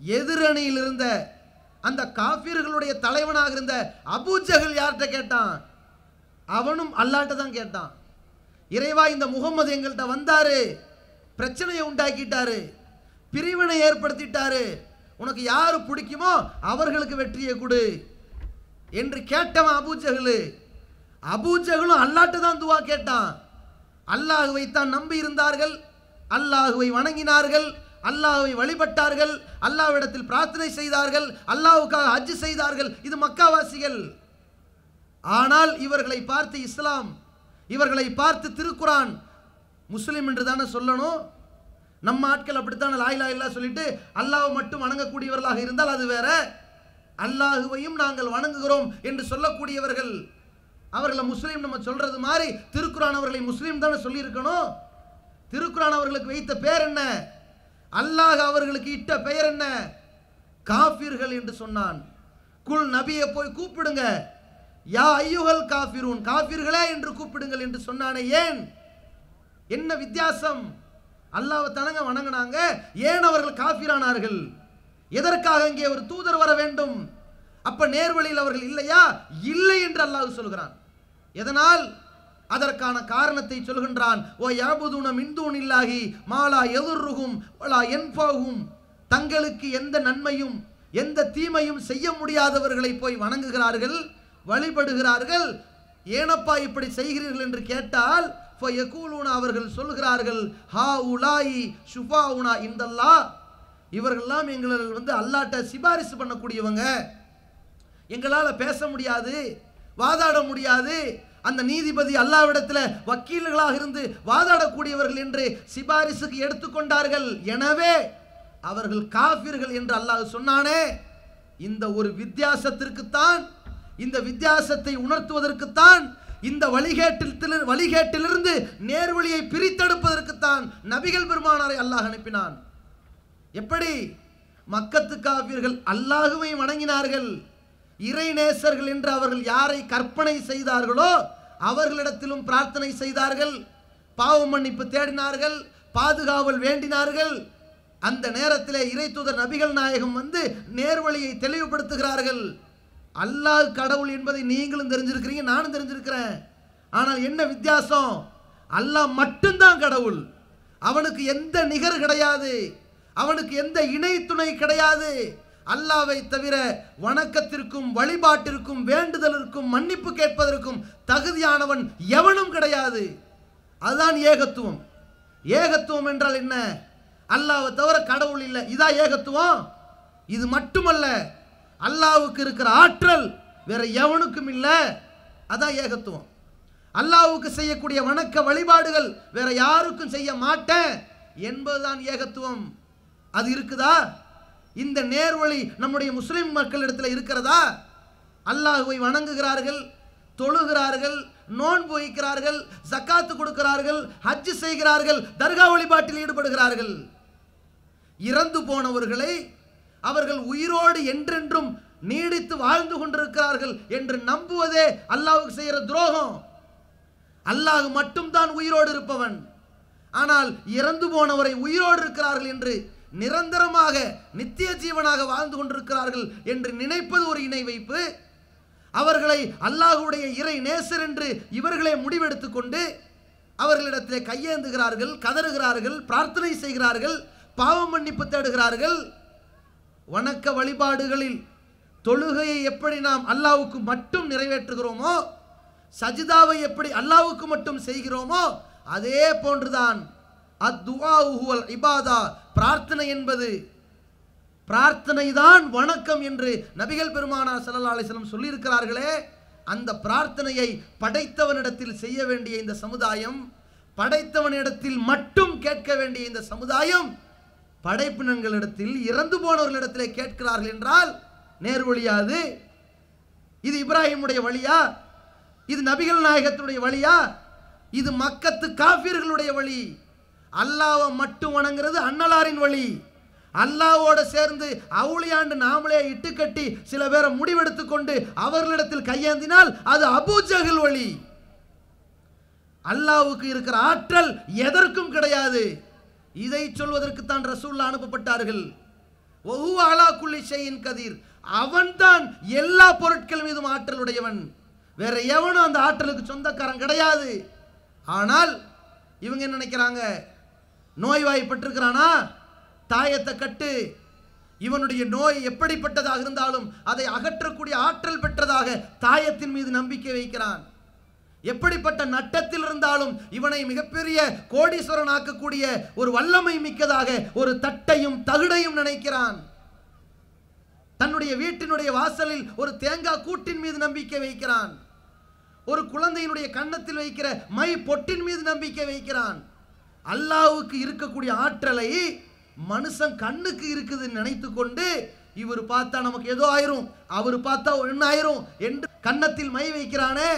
எதிரணியில் இருந்த அந்த காஃபிர்களுடைய தலைவனாக இருந்த அபூஜஹல் யார்கிட்ட கேட்டான்? அவனும் அல்லாஹ்ட்ட தான் கேட்டான். இறைவா, இந்த முகம்மது எங்கள்கிட்ட வந்தாரு, பிரச்சனையை உண்டாக்கிட்டாரு, பிரிவினை ஏற்படுத்திட்டாரு, உனக்கு யாரு பிடிக்குமோ அவர்களுக்கு வெற்றியை கொடு என்று கேட்டவன் அபூஜஹல். அபூஜஹலும் அல்லாஹ்ட்ட தான் துவா கேட்டான். அல்லாஹுவை தான் நம்பி இருந்தார்கள், அல்லாஹுவை வணங்கினார்கள், அல்லாஹுவை வழிபட்டார்கள், அல்லாஹ்விடத்தில் பிரார்த்தனை செய்தார்கள், அல்லாஹ்வுக்காக ஹஜ் செய்தார்கள். இது மக்காவாசிகள். ஆனால் இவர்களை பார்த்து இஸ்லாம், இவர்களை பார்த்து திருக்குரான், முஸ்லிம் என்று தானே சொல்லணும். நம்ம ஆட்கள் அப்படித்தானே லா இலாஹ இல்லல்லாஹ் சொல்லிட்டு அல்லாஹ்வை மட்டும் வணங்கக்கூடியவர்களாக இருந்தால் அது வேற. அல்லாஹுவையும் நாங்கள் வணங்குகிறோம் என்று சொல்லக்கூடியவர்கள், அவர்களை முஸ்லீம் நம்ம சொல்றது மாதிரி திருக்குரான் அவர்களை முஸ்லீம் தானே சொல்லியிருக்கணும். திருக்குரான் அவர்களுக்கு வைத்த பெயர் என்ன? அல்லாஹ் அவர்களுக்கு இட்ட பெயர் என்ன? காஃபிர்கள் என்று சொன்னான். குல், நபியை போய் கூப்பிடுங்க, யா ஐயுஹல் காஃபிரூன், காஃபிர்களே என்று கூப்பிடுங்கள் என்று சொன்னானே. ஏன்? என்ன வித்தியாசம்? அல்லாஹ்வை தனங்க வணங்கினாங்க, ஏன் அவர்கள் காஃபிரானார்கள்? எதற்காக இங்கே ஒரு தூதர் வர வேண்டும்? அப்ப நேர்வழியில் அவர்கள் இல்லையா? இல்லை என்று அல்லாஹ் சொல்கிறான். எதனால்? அதற்கான காரணத்தை சொல்கின்றான். ஓ யாபுதுன மின் தூனில்லாஹி மாலா யதுர்ருஹும் வலா யன்ஃபஉஹும், தங்களுக்கு எந்த நன்மையும் எந்த தீமையும் செய்ய முடியாதவர்களை போய் வணங்குகிறார்கள், வழிபடுகிறார்கள். ஏனப்பா இப்படி செய்கிறீர்கள் என்று கேட்டால் ஃபயகூலுன, அவர்கள் சொல்கிறார்கள், ஹா உலாயி ஷுஃபாஉனா இந்தல்லாஹ், இவர்கள்லாம் எங்களை அல்லாஹ்ட்ட சிபாரிசு பண்ணக்கூடியவங்க, எங்களால் பேச முடியாது, வாதாட முடியாது, அந்த நீதிபதி அல்லாஹ்விடத்தில் வக்கீல்களாக இருந்து வாதாடக்கூடியவர்கள் என்று சிபாரிசுக்கு எடுத்துக்கொண்டார்கள். எனவே அவர்கள் காஃபிர்கள் என்று அல்லாஹ் சொன்னானே. இந்த ஒரு வித்தியாசத்திற்குத்தான், இந்த வித்தியாசத்தை உணர்த்துவதற்குத்தான், இந்த வழிகேட்டிலிருந்து நேர்வழியை பிரித்தெடுப்பதற்குத்தான் நபிகள் பெருமானாரை அல்லாஹ் அனுப்பினான். எப்படி? மக்கத்து காஃபிர்கள் அல்லாஹுவை வணங்கினார்கள், இறைநேசர்கள் என்று அவர்கள் யாரை கற்பனை செய்தார்களோ அவர்களிடத்திலும் பிரார்த்தனை செய்தார்கள், பாவ மன்னிப்பு தேடினார்கள், பாதுகாவல் வேண்டினார்கள். அந்த நேரத்திலே இறை தூதர் நபிகள் நாயகம் நேர்வழியை தெளிவுபடுத்துகிறார்கள். அல்லாஹ் கடவுள் என்பதை நீங்களும் தெரிஞ்சிருக்கிறீங்க, நானும் தெரிஞ்சிருக்கிறேன். ஆனால் என்ன வித்தியாசம்? அல்லாஹ் மட்டும்தான் கடவுள், அவனுக்கு எந்த நிகர் கிடையாது, அவனுக்கு எந்த இணை துணை கிடையாது. அல்லாஹ்வை தவிர வணக்கத்திற்கும் வழிபாட்டிற்கும் வேண்டுதலிற்கும் மன்னிப்பு கேட்பதற்கும் தகுதியானவன் எவனும் கிடையாது. அதுதான் ஏகத்துவம். ஏகத்துவம் என்றால் என்ன? அல்லாஹ்வை தவிர கடவுள் இல்லை, இதான் ஏகத்துவம். இது மட்டுமல்ல, அல்லாஹ்வுக்கு இருக்கிற ஆற்றல் வேற எவனுக்கும் இல்லை, அதான் ஏகத்துவம். அல்லாஹ்வுக்கு செய்யக்கூடிய வணக்க வழிபாடுகள் வேற யாருக்கும் செய்ய மாட்டேன் என்பதுதான் ஏகத்துவம். அது இருக்குதா? இந்த நேர்வழி நம்முடைய முஸ்லிம் மக்களிடத்தில் இருக்கிறதா? அல்லாஹ்வை வணங்குகிறார்கள், தொழுகிறார்கள், நோன்பு வைக்கிறார்கள், ஜக்காத்து கொடுக்கிறார்கள், ஹஜ் செய்கிறார்கள், தர்கா வழிபாட்டில் ஈடுபடுகிறார்கள். இறந்து போனவர்களை அவர்கள் உயிரோடு என்றென்றும் நீடித்து வாழ்ந்து கொண்டிருக்கிறார்கள் என்று நம்புவதே அல்லாஹ்வுக்கு செய்கிற துரோகம். அல்லாஹ் மட்டும்தான் உயிரோடு இருப்பவன். ஆனால் இறந்து போனவரை உயிரோடு இருக்கிறார்கள் என்று, நிரந்தரமாக நித்திய ஜீவனாக வாழ்ந்து கொண்டிருக்கிறார்கள் என்று நினைப்பது ஒரு இணை வைப்பு. அவர்களை அல்லாஹ்வுடைய இறை நேசர் என்று இவர்களே முடிவெடுத்துக் கொண்டு அவர்களிடத்திலே கையேந்துகிறார்கள், கதறுகிறார்கள், பிரார்த்தனை செய்கிறார்கள், பாவ மன்னிப்பு தேடுகிறார்கள். வணக்க வழிபாடுகளில் தொழுகையை எப்படி நாம் அல்லாஹ்வுக்கு மட்டும் நிறைவேற்றுகிறோமோ, சஜிதாவை எப்படி அல்லாஹ்வுக்கு மட்டும் செய்கிறோமோ, அதே போன்றுதான் அத்துஆஉ ஹுவல் இபாதா, பிரார்த்தனை என்பது, பிரார்த்தனை தான் வணக்கம் என்று நபிகள் பெருமானார் ஸல்லல்லாஹு அலைஹி வஸல்லம் சொல்லியிருக்கிறார்களே. அந்த பிரார்த்தனையை படைத்தவனிடத்தில் செய்ய வேண்டிய இந்த சமுதாயம், படைத்தவனிடத்தில் மட்டும் கேட்க வேண்டிய இந்த சமுதாயம், படைப்பினங்களிடத்தில் இறந்து போனவர்களிடத்தில் கேட்கிறார்கள் என்றால் நேர்வழியாது? இது இப்ராஹிமுடைய வழியா? இது நபிகள் நாயகத்துடைய வழியா? இது மக்கத்து காஃபிர்களுடைய வழி. அல்லாஹ்வை மட்டும் வணங்குறது அன்னலாரின் வழி. அல்லாஹ்வோட சேர்ந்து அவுளியாண்டு நாமளே இட்டுக்கட்டி சில பேரை முடிவெடுத்து கொண்டு அவர்களிடத்தில் கையேந்தினால் அது அபூஜஹல் வழி. அல்லாஹ்வுக்கு இருக்கிற ஆற்றல் எதற்கும் கிடையாது. இதை சொல்வதற்கு தான் ரசூலுல்லாஹ் அனுப்பப்பட்டார்கள். வஹுவ அலா குல்லி ஷைஇன் கதீர், அவன்தான் எல்லா பொருட்கள் மீதும் ஆற்றல் உடையவன். வேற எவனும் அந்த ஆற்றலுக்கு சொந்தக்காரன் கிடையாது. ஆனால் இவங்க என்ன நினைக்கிறாங்க, நோய்வாய்ப்பட்டிருக்கிறானா தாயத்தை கட்டு, இவனுடைய நோய் எப்படிப்பட்டதாக இருந்தாலும் அதை அகற்றக்கூடிய ஆற்றல் பெற்றதாக தாயத்தின் மீது நம்பிக்கை வைக்கிறான். எப்படிப்பட்ட நட்டத்தில் இருந்தாலும் இவனை மிகப்பெரிய கோடீஸ்வரன் ஆக்கக்கூடிய ஒரு வல்லமை மிக்கதாக ஒரு தட்டையும் தகுடையும் நினைக்கிறான். தன்னுடைய வீட்டினுடைய வாசலில் ஒரு தேங்காய் கூட்டின் மீது நம்பிக்கை வைக்கிறான். ஒரு குழந்தையினுடைய கன்னத்தில் வைக்கிற மை பொட்டின் மீது நம்பிக்கை வைக்கிறான். அல்லாஹ்வுக்கு இருக்கக்கூடிய ஆற்றலை மனுஷன் கண்ணுக்கு இருக்குதுன்னு நினைத்து கொண்டு இவர் பார்த்தா நமக்கு ஏதோ ஆயிரும், அவர் பார்த்தா ஒன்று ஆயிரும் என்று கன்னத்தில் மை வைக்கிறானே,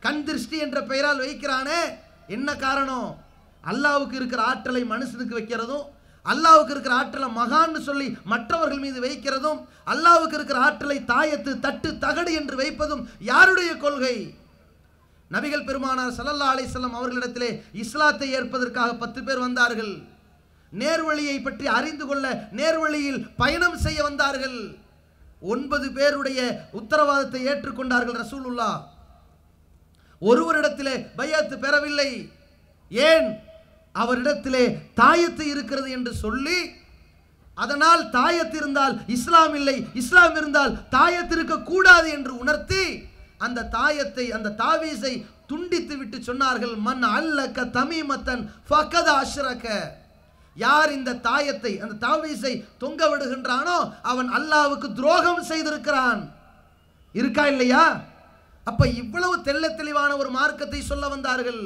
கண் திருஷ்டி என்ற பெயரால் வைக்கிறானே. என்ன காரணம்? அல்லாஹ்வுக்கு இருக்கிற ஆற்றலை மனுஷனுக்கு வைக்கிறதும், அல்லாஹ்வுக்கு இருக்கிற ஆற்றலை மகான்னு சொல்லி மற்றவர்கள் மீது வைக்கிறதும், அல்லாஹ்வுக்கு இருக்கிற ஆற்றலை தாயத்து தட்டு தகடு என்று வைப்பதும் யாருடைய கொள்கை? நபிகள் பெருமானார் ஸல்லல்லாஹு அலைஹி வஸல்லம் அவர்களிடத்திலே இஸ்லாத்தை ஏற்பதற்காக 10 பேர் வந்தார்கள். நேர்வழியை பற்றி அறிந்து கொள்ள நேர்வழியில் பயணம் செய்ய வந்தார்கள். 9 பேருடைய உத்தரவாதத்தை ஏற்றுக்கொண்டார்கள் ரசூலுல்லாஹ். ஒருவரிடத்திலே பைஅத் பெறவில்லை. ஏன்? அவரிடத்திலே தாயத்து இருக்கிறது என்று சொல்லி, அதனால் தாயத்து இருந்தால் இஸ்லாம் இல்லை, இஸ்லாம் இருந்தால் தாயத்து இருக்க கூடாது என்று உணர்த்தி அந்த தாயத்தை, அந்த தாவீஸை துண்டித்து விட்டு சொன்னார்கள், மன் அல்லக தமீமத்தன் ஃபகத அஷ்ரக, யார் இந்த தாயத்தை, அந்த தாவீஸை தொங்க விடுகின்றானோ அவன் அல்லாஹ்வுக்கு துரோகம் செய்திருக்கிறான். இருக்கா இல்லையா? அப்ப இவ்வளவு தெள்ள தெளிவான ஒரு மார்க்கத்தை சொல்ல வந்தார்கள்.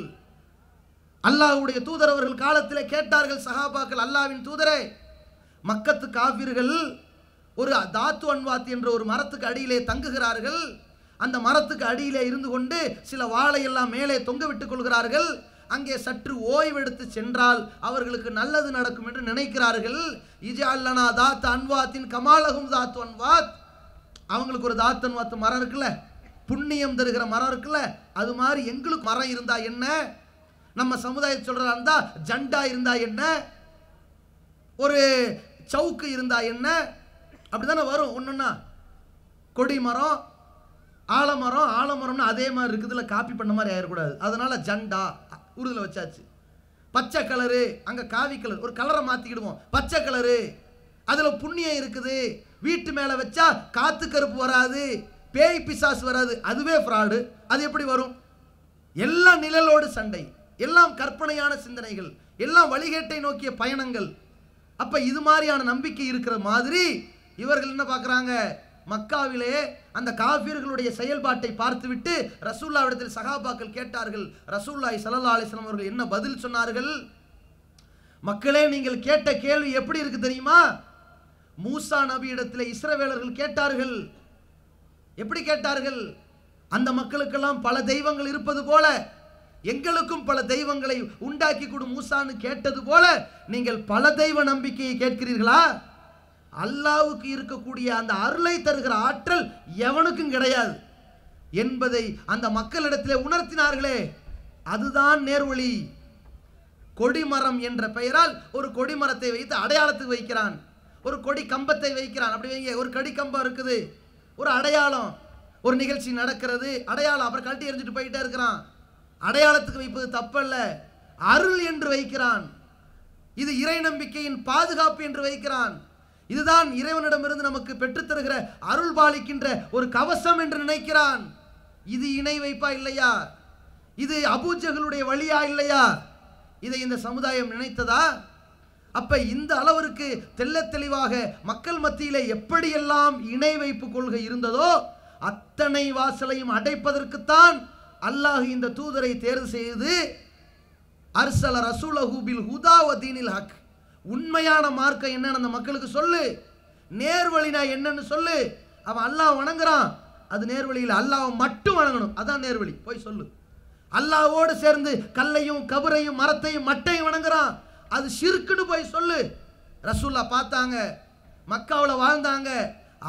அல்லாஹ்வுடைய தூதர் அவர்கள் காலத்திலே கேட்டார்கள் சஹாபாக்கள், அல்லாஹ்வின் தூதரே, மக்கத்து காஃபிர்கள் ஒரு தாத்து அன்வாத் என்ற ஒரு மரத்துக்கு அடியிலே தங்குகிறார்கள். அந்த மரத்துக்கு அடியிலே இருந்து கொண்டு சில வாழை எல்லாம் மேலே தொங்க விட்டுக் கொள்கிறார்கள். அங்கே சற்று ஓய்வெடுத்து சென்றால் அவர்களுக்கு நல்லது நடக்கும் என்று நினைக்கிறார்கள். இஜஅல்லனா தாத் அன்வாத்தின் கமாலஹும் தாத்து அன்வாத், அவங்களுக்கு ஒரு தாத்து அன்வாத் மரம் இருக்குல்ல, புண்ணியம் தருகிற மரம் இருக்குல்ல, அது மாதிரி எங்களுக்கு மரம் இருந்தா என்ன, நம்ம சமுதாயத்தை சொல்றதா இருந்தா ஜண்டா இருந்தா என்ன, ஒரு சவுக்கு இருந்தா என்ன, அப்படிதானே வரும். ஒண்ணுன்னா கொடி மரம், ஆலமரம், ஆலமரம்னு அதே மாதிரி இருக்குதுல, காப்பி பண்ண மாதிரி ஆயிடக்கூடாது. அதனால ஜண்டா உருதுல வச்சாச்சு. பச்சை கலரு, அங்க காவி கலர், ஒரு கலரை மாத்திக்கிடுவோம், பச்சை கலரு, அதுல புண்ணியம் இருக்குது, வீட்டு மேல வச்சா காத்து கருப்பு வராது, பேய் பிசாசு வராது, அதுவே ஃப்ராடு. அது எப்படி வரும்? எல்லாம் நிழலோடு சண்டை, எல்லாம் கற்பனையான சிந்தனைகள், எல்லாம் வழிகேட்டை நோக்கிய பயணங்கள். அப்ப இது மாதிரியான நம்பிக்கை இருக்கிற மாதிரி இவர்கள் என்ன பார்க்கறாங்க, மக்காவிலே அந்த காஃபிர்களுடைய செயல்பாட்டை பார்த்துவிட்டு ரசூலுல்லாஹ்விடத்தில் சஹாபாக்கள் கேட்டார்கள். ரசூலுல்லாஹி ஸல்லல்லாஹு அலைஹி வஸல்லம் அவர்கள் என்ன பதில் சொன்னார்கள்? மக்களே, நீங்கள் கேட்ட கேள்வி எப்படி இருக்கு தெரியுமா? மூசா நபி இடத்திலே இஸ்ரவேலர்கள் கேட்டார்கள். எப்படி கேட்டார்கள்? அந்த மக்களுக்கெல்லாம் பல தெய்வங்கள் இருப்பது போல எங்களுக்கும் பல தெய்வங்களை உண்டாக்கி கொடு மூசான்னு கேட்டது போல நீங்கள் பல தெய்வ நம்பிக்கையை கேட்கிறீர்களா? அல்லாஹ்வுக்கு இருக்கக்கூடிய அந்த அருளை தருகிற ஆற்றல் எவனுக்கும் கிடையாது என்பதை அந்த மக்களிடத்திலே உணர்த்தினார்களே, அதுதான் நேர்வழி. கொடிமரம் என்ற பெயரால் ஒரு கொடிமரத்தை வைத்து அடையாளத்துக்கு வைக்கிறான், ஒரு கொடி கம்பத்தை வைக்கிறான். அப்படி வைங்க, ஒரு கொடி கம்பம் இருக்குது, ஒரு அடையாளம், ஒரு நிகழ்ச்சி நடக்கிறது, அடையாளம், அப்புறம் கழட்டி எறிஞ்சிட்டு போயிட்டே இருக்கிறான். அடையாளத்துக்கு வைப்பது தப்பல்ல, அருள் என்று வைக்கிறான். இது இறை நம்பிக்கையின் பாதுகாப்பு என்று வைக்கிறான். இதுதான் இறைவனிடமிருந்து நமக்கு பெற்றுத்தருகிற அருள் பாலிக்கின்ற ஒரு கவசம் என்று நினைக்கிறான். இது இணை வைப்பா இல்லையா? இது அபூஜகளுடைய வழியா இல்லையா? இதை இந்த சமுதாயம் நினைத்ததா? அப்ப இந்த அளவிற்கு தெள்ள தெளிவாக மக்கள் மத்தியிலே எப்படியெல்லாம் இணை வைப்பு கொள்கை இருந்ததோ அத்தனை வாசலையும் அடைப்பதற்குத்தான் அல்லாஹ் இந்த தூதரை தேர்வு செய்து அர்சல ரசூலஹு பில் ஹுதா வ தீனில் ஹக், உண்மையான மார்க்கம் என்னன்னு அந்த மக்களுக்கு சொல்லு, நேர்வழினா என்னன்னு சொல்லு. அவன் அல்லாஹ் வணங்குறான், அது நேர்வழியில் அல்லாஹ் மட்டும் வணங்கணும், அதான் நேர்வழி, போய் சொல்லு. அல்லாஹ்வோடு சேர்ந்து கல்லையும் கபரையும் மரத்தையும் மட்டையும் வணங்குறான், அது ஷிர்க்குன்னு போய் சொல்லு. ரசூல்லா பார்த்தாங்க, மக்காவில் வாழ்ந்தாங்க.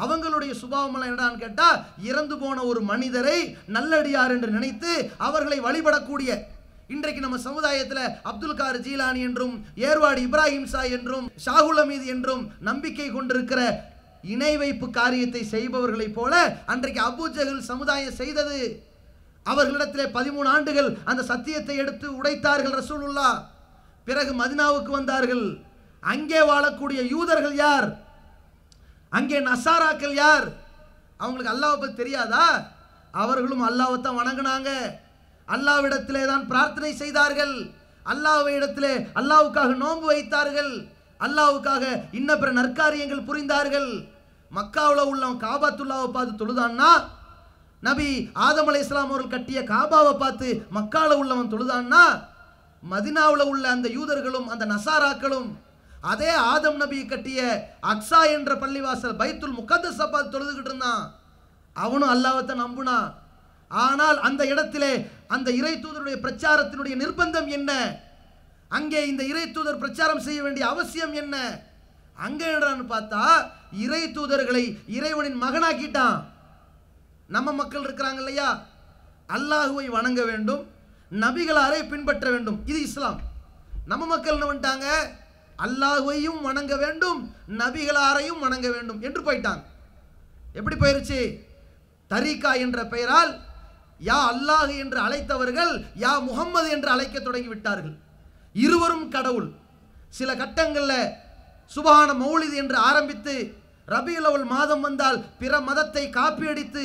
அவங்களுடைய சுபாவம் என்னடான்னு கேட்டா, இறந்து போன ஒரு மனிதரை நல்லடியார் என்று நினைத்து அவர்களை வழிபடக்கூடிய, இன்றைக்கு நம்ம சமுதாயத்தில் அப்துல் கார் ஜீலானி என்றும் ஏர்வாடி இப்ராஹிம் சாய் என்றும் ஷாகுல் அமீது என்றும் நம்பிக்கை கொண்டிருக்கிற இணை வைப்பு காரியத்தை செய்பவர்களைப் போல அன்றைக்கு அபூ ஜஹல் சமுதாயம் செய்தது. அவர்களிடத்திலே 13 ஆண்டுகள் அந்த சத்தியத்தை எடுத்து உடைத்தார்கள் ரசூலுல்லாஹ். பிறகு மதீனாவுக்கு வந்தார்கள். அங்கே வாழக்கூடிய யூதர்கள் யார்? அங்கே நசாராக்கள் யார்? அவங்களுக்கு அல்லாஹ்வை பற்றி தெரியாதா? அவர்களும் அல்லாஹ்வை தான் வணங்கினாங்க. அல்லாஹ்விடத்திலே தான் பிரார்த்தனை செய்தார்கள். அல்லாஹ்விடத்திலே அல்லாஹ்வுக்காக நோன்பு வைத்தார்கள். அல்லாஹ்வுக்காக இன்ன பிற நற்காரியங்கள் புரிந்தார்கள். மக்காவில் உள்ள காபாத்துல்லாவை பார்த்து தொழுதான்னா, நபி ஆதம் அலைஹிஸ்ஸலாம் அவர்கள் கட்டிய காபாவை பார்த்து மக்காவில் உள்ளவன் தொழுதான்னா, மதீனாவில் உள்ள அந்த யூதர்களும் அந்த நசாராக்களும் அதே ஆதம் நபி கட்டிய அக்ஸா என்ற பள்ளிவாசல் பைத்துல் முகத்தஸை பார்த்து தொழுதுகிட்டு இருந்தான். அவனும் அல்லாஹ்வை நம்புனான். ஆனால் அந்த இடத்திலே அந்த இறை தூதருடைய பிரச்சாரத்தினுடைய நிர்பந்தம் என்ன? அங்கே இந்த இறை தூதர் பிரச்சாரம் செய்ய வேண்டிய அவசியம் என்ன? அங்கே என்னன்னு பார்த்தா, இறை தூதர்களை இறைவனின் மகனாக்கிட்டான். நம்ம மக்கள் இருக்கிறாங்க இல்லையா, அல்லாஹுவை வணங்க வேண்டும், நபிகளாரை பின்பற்ற வேண்டும், இது இஸ்லாம். நம்ம மக்கள் என்ன பண்ணிட்டாங்க? அல்லாஹுவையும் வணங்க வேண்டும், நபிகளாரையும் வணங்க வேண்டும் என்று போயிட்டாங்க. எப்படி போயிருச்சு? தரீகா என்ற பெயரால் யா அல்லாஹ் என்று அழைத்தவர்கள் யா முஹம்மது என்று அழைக்க தொடங்கி விட்டார்கள். இருவரும் கடவுள். சில கட்டங்களில் சுபஹான மௌலித் என்று ஆரம்பித்து ரபியுல் அவ்வல் மாதம் வந்தால் பிற மதத்தை காப்பியடித்து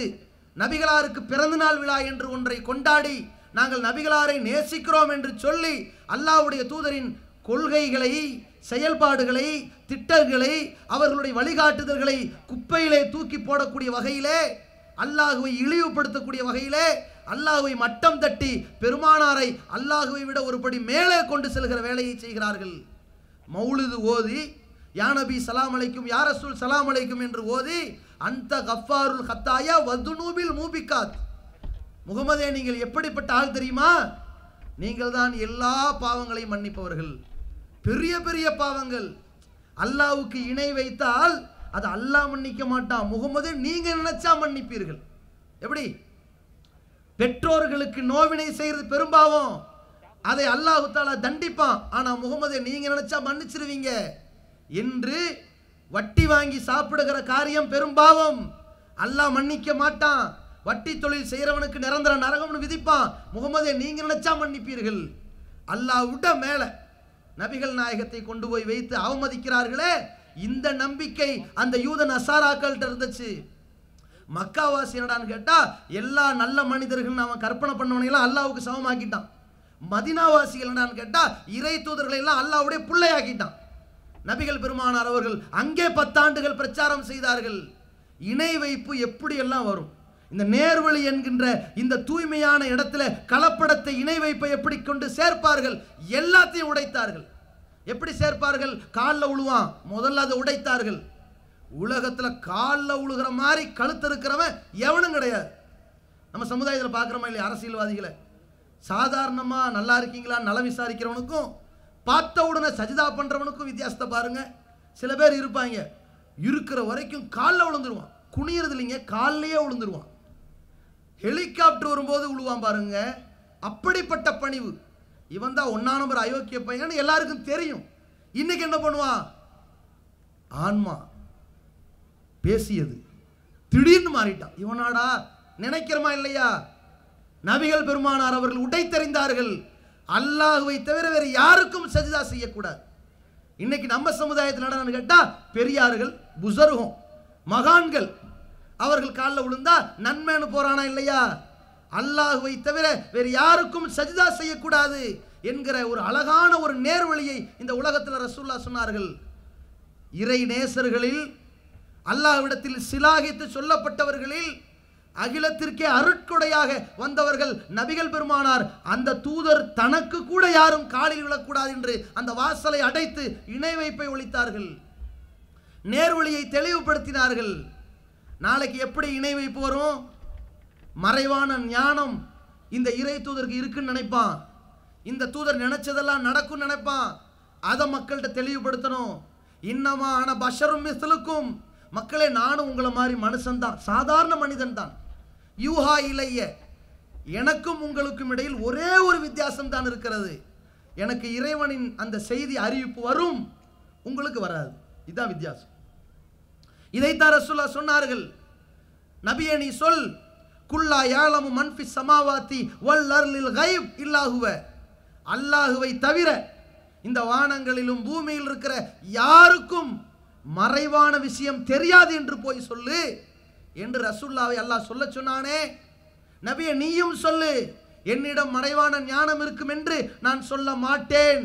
நபிகளாருக்கு பிறந்தநாள் விழா என்று ஒன்றை கொண்டாடி நாங்கள் நபிகளாரை நேசிக்கிறோம் என்று சொல்லி அல்லாஹ்வுடைய தூதரின் கொள்கைகளை, செயல்பாடுகளை, திட்டங்களை, அவர்களுடைய வழிகாட்டுதல்களை குப்பையிலே தூக்கி போடக்கூடிய வகையிலே, அல்லாஹுவை இழிவுபடுத்தக்கூடிய வகையிலே, அல்லாஹுவை மட்டம் தட்டி பெருமானாரை அல்லாஹுவை விட ஒருபடி மேலே கொண்டு செல்கிற வேலையை செய்கிறார்கள். மௌலிது ஓதி யா நபி சலாம் அலைக்கும், யா ரசூல் சலாம் அலைக்கும் என்று ஓதி அந்த கஃபாருல் ஹத்தாயா வதுனூபில் மூபிகாத், முகமதே நீங்கள் எப்படிப்பட்ட ஆள் தெரியுமா? நீங்கள் தான் எல்லா பாவங்களையும் மன்னிப்பவர்கள். பெரிய பெரிய பாவங்கள் அல்லாஹ்வுக்கு இணை வைத்தால் அது அல்லாஹ் மன்னிக்க மாட்டான், முகமதே நீங்க நினைச்சா மன்னிப்பீர்கள். எப்படி? பெற்றோர்களுக்கு நோவினை செய்யறது பெரும்பாவம், அதை அல்லாஹ் தஆலா தண்டிப்பான். ஆனா முகமதே நீங்க நினைச்சா மன்னிச்சிருவீங்க என்று வட்டி வாங்கி சாப்பிடுகிற காரியம் பெரும்பாவம், அல்லாஹ் மன்னிக்க மாட்டான். வட்டி தொழில் செய்யறவனுக்கு நிரந்தர நரகம்னு விதிப்பான், முகமதே நீங்க நினைச்சா மன்னிப்பீர்கள். அல்லாஹ் விட மேல நபிகள் நாயகத்தை கொண்டு போய் வைத்து அவமதிக்கிறார்களே, இந்த நம்பிக்கை அந்த யூத நசாராக்கள்கிட்ட இருந்துச்சு. மக்காவாசி என்னடான்னு கேட்டா எல்லா நல்ல மனிதர்கள் அவன் கற்பனை பண்ணவனையெல்லாம் அல்லாஹ்வுக்கு சமமாக்கிட்டான். மதீனாவாசிகள் என்னடான்னு கேட்டா இறை தூதர்களை எல்லாம் அல்லாஹ்வுடைய பிள்ளையாக்கிட்டான். நபிகள் பெருமானார் அவர்கள் அங்கே 10 ஆண்டுகள் பிரச்சாரம் செய்தார்கள். இணை வைப்பு எப்படி எல்லாம் வரும்? இந்த நேர்வழி என்கின்ற இந்த தூய்மையான இடத்துல கலப்படத்தை, இணை வைப்பை எப்படி கொண்டு சேர்ப்பார்கள்? எல்லாத்தையும் உடைத்தார்கள். எப்படி சேர்ப்பார்கள்? காலில் உழுவான், முதல்ல அதை உடைத்தார்கள். உலகத்தில் காலில் உழுகிற மாதிரி கழுத்து இருக்கிறவன் எவனும் கிடையாது. நம்ம சமுதாயத்தில் பார்க்குறோமா இல்லையா? அரசியல்வாதிகளை சாதாரணமாக நல்லா இருக்கீங்களா நலம் விசாரிக்கிறவனுக்கும் பார்த்த உடனே சஜிதா பண்ணுறவனுக்கும் வித்தியாசத்தை பாருங்க. சில பேர் இருப்பாங்க, இருக்கிற வரைக்கும் காலில் விழுந்துருவான், குனியறது இல்லைங்க, காலிலேயே விழுந்துருவான். ஹெலிகாப்டர் வரும்போது விழுவான் பாருங்க, அப்படிப்பட்ட பணிவு. இவன் தான் 1ஆம் நம்பர் அயோக்கிய பையன் எல்லாருக்கும் தெரியும். இன்னைக்கு என்ன பண்ணுவான்? ஆன்மா பேசியது திடீர்னு மாறிட்டான். இவனாடா நினைக்கிறமா இல்லையா? நபிகள் பெருமானார் அவர்கள் உடைத்தறிந்தார்கள், அல்லாஹ்வை தவிர வேறு யாருக்கும் சஜிதா செய்யக்கூடாது. இன்னைக்கு நம்ம சமுதாயத்தில் என்னன்னு கேட்டா பெரியார்கள், புசருகும், மகான்கள் அவர்கள் காலில் விழுந்தா நன்மைன்னு போறானா இல்லையா? அல்லாஹ்வை தவிர வேறு யாருக்கும் சஜிதா செய்யக்கூடாது என்கிற ஒரு அழகான ஒரு நேர்வழியை இந்த உலகத்தில் ரசூலுல்லாஹ் சொன்னார்கள். இறை நேசர்களில், அல்லாஹ்விடத்தில் சிலாகித்து சொல்லப்பட்டவர்களில், அகிலத்திற்கே அருட்கொடையாக வந்தவர்கள் நபிகள் பெருமானார். அந்த தூதர் தனக்கு கூட யாரும் காலில் விழக்கூடாது என்று அந்த வாசலை அடைத்து இணை வைப்பை ஒழித்தார்கள், நேர்வழியை தெளிவுபடுத்தினார்கள். நாளைக்கு எப்படி இணை வைப்பு வரும்? மறைவான ஞானம் இந்த இறை தூதருக்கு இருக்குன்னு நினைப்பான். இந்த தூதர் நினைச்சதெல்லாம் நடக்கும் நினைப்பான். அதை மக்கள்கிட்ட தெளிவுபடுத்தணும். இன்னமா அன பஷரும் மிஸ்லுக்கும், மக்களே நானும் உங்களை மாதிரி மனுஷன்தான், சாதாரண மனிதன் தான். யூஹா இலைய, எனக்கும் உங்களுக்கும் இடையில் ஒரே ஒரு வித்தியாசம் தான் இருக்கிறது. எனக்கு இறைவனின் அந்த செய்தி அறிவிப்பு வரும், உங்களுக்கு வராது. இதுதான் வித்தியாசம். இதைத்தான் ரசூலுல்லாஹ் சொன்னார்கள். நபியே நீ சொல், குல்லா யாலமு மன்ஃபி சமாவாத்தி வல் அர்லில் கைப் இல்லாஹுவ, அல்லாஹுவை தவிர இந்த வானங்களிலும் பூமியில் இருக்கிற யாருக்கும் மறைவான விஷயம் தெரியாது என்று போய் சொல்லு என்று ரசூலுல்லாஹ்வை அல்லாஹ் சொல்ல சொன்னானே. நபியே நீயும் சொல்லு, என்னிடம் மறைவான ஞானம் இருக்கும் என்று நான் சொல்ல மாட்டேன்,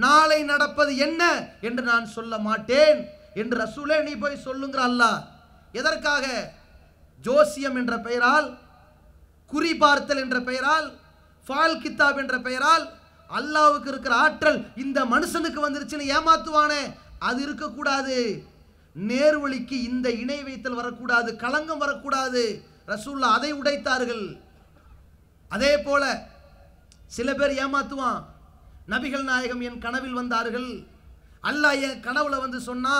நாளை நடப்பது என்ன என்று நான் சொல்ல மாட்டேன் என்று ரசூலே நீ போய் சொல்லுங்கிற அல்லாஹ். எதற்காக? ஜோசியம் என்ற பெயரால், குறி பார்த்தல் என்ற பெயரால், ஃபால் கித்தாப் என்ற பெயரால் அல்லாஹ்வுக்கு இருக்கிற ஆற்றல் இந்த மனுஷனுக்கு வந்துருச்சுன்னு ஏமாத்துவானே, அது இருக்கக்கூடாது. நேர்வழிக்கு இந்த இணை வைத்தல் வரக்கூடாது, களங்கம் வரக்கூடாது. ரசூலுல்லாஹ் அதை உடைத்தார்கள். அதே போல சில பேர் ஏமாத்துவான். நபிகள் நாயகம் என் கனவில் வந்தார்கள், அல்லாஹ் என் கனவுல வந்து சொன்னா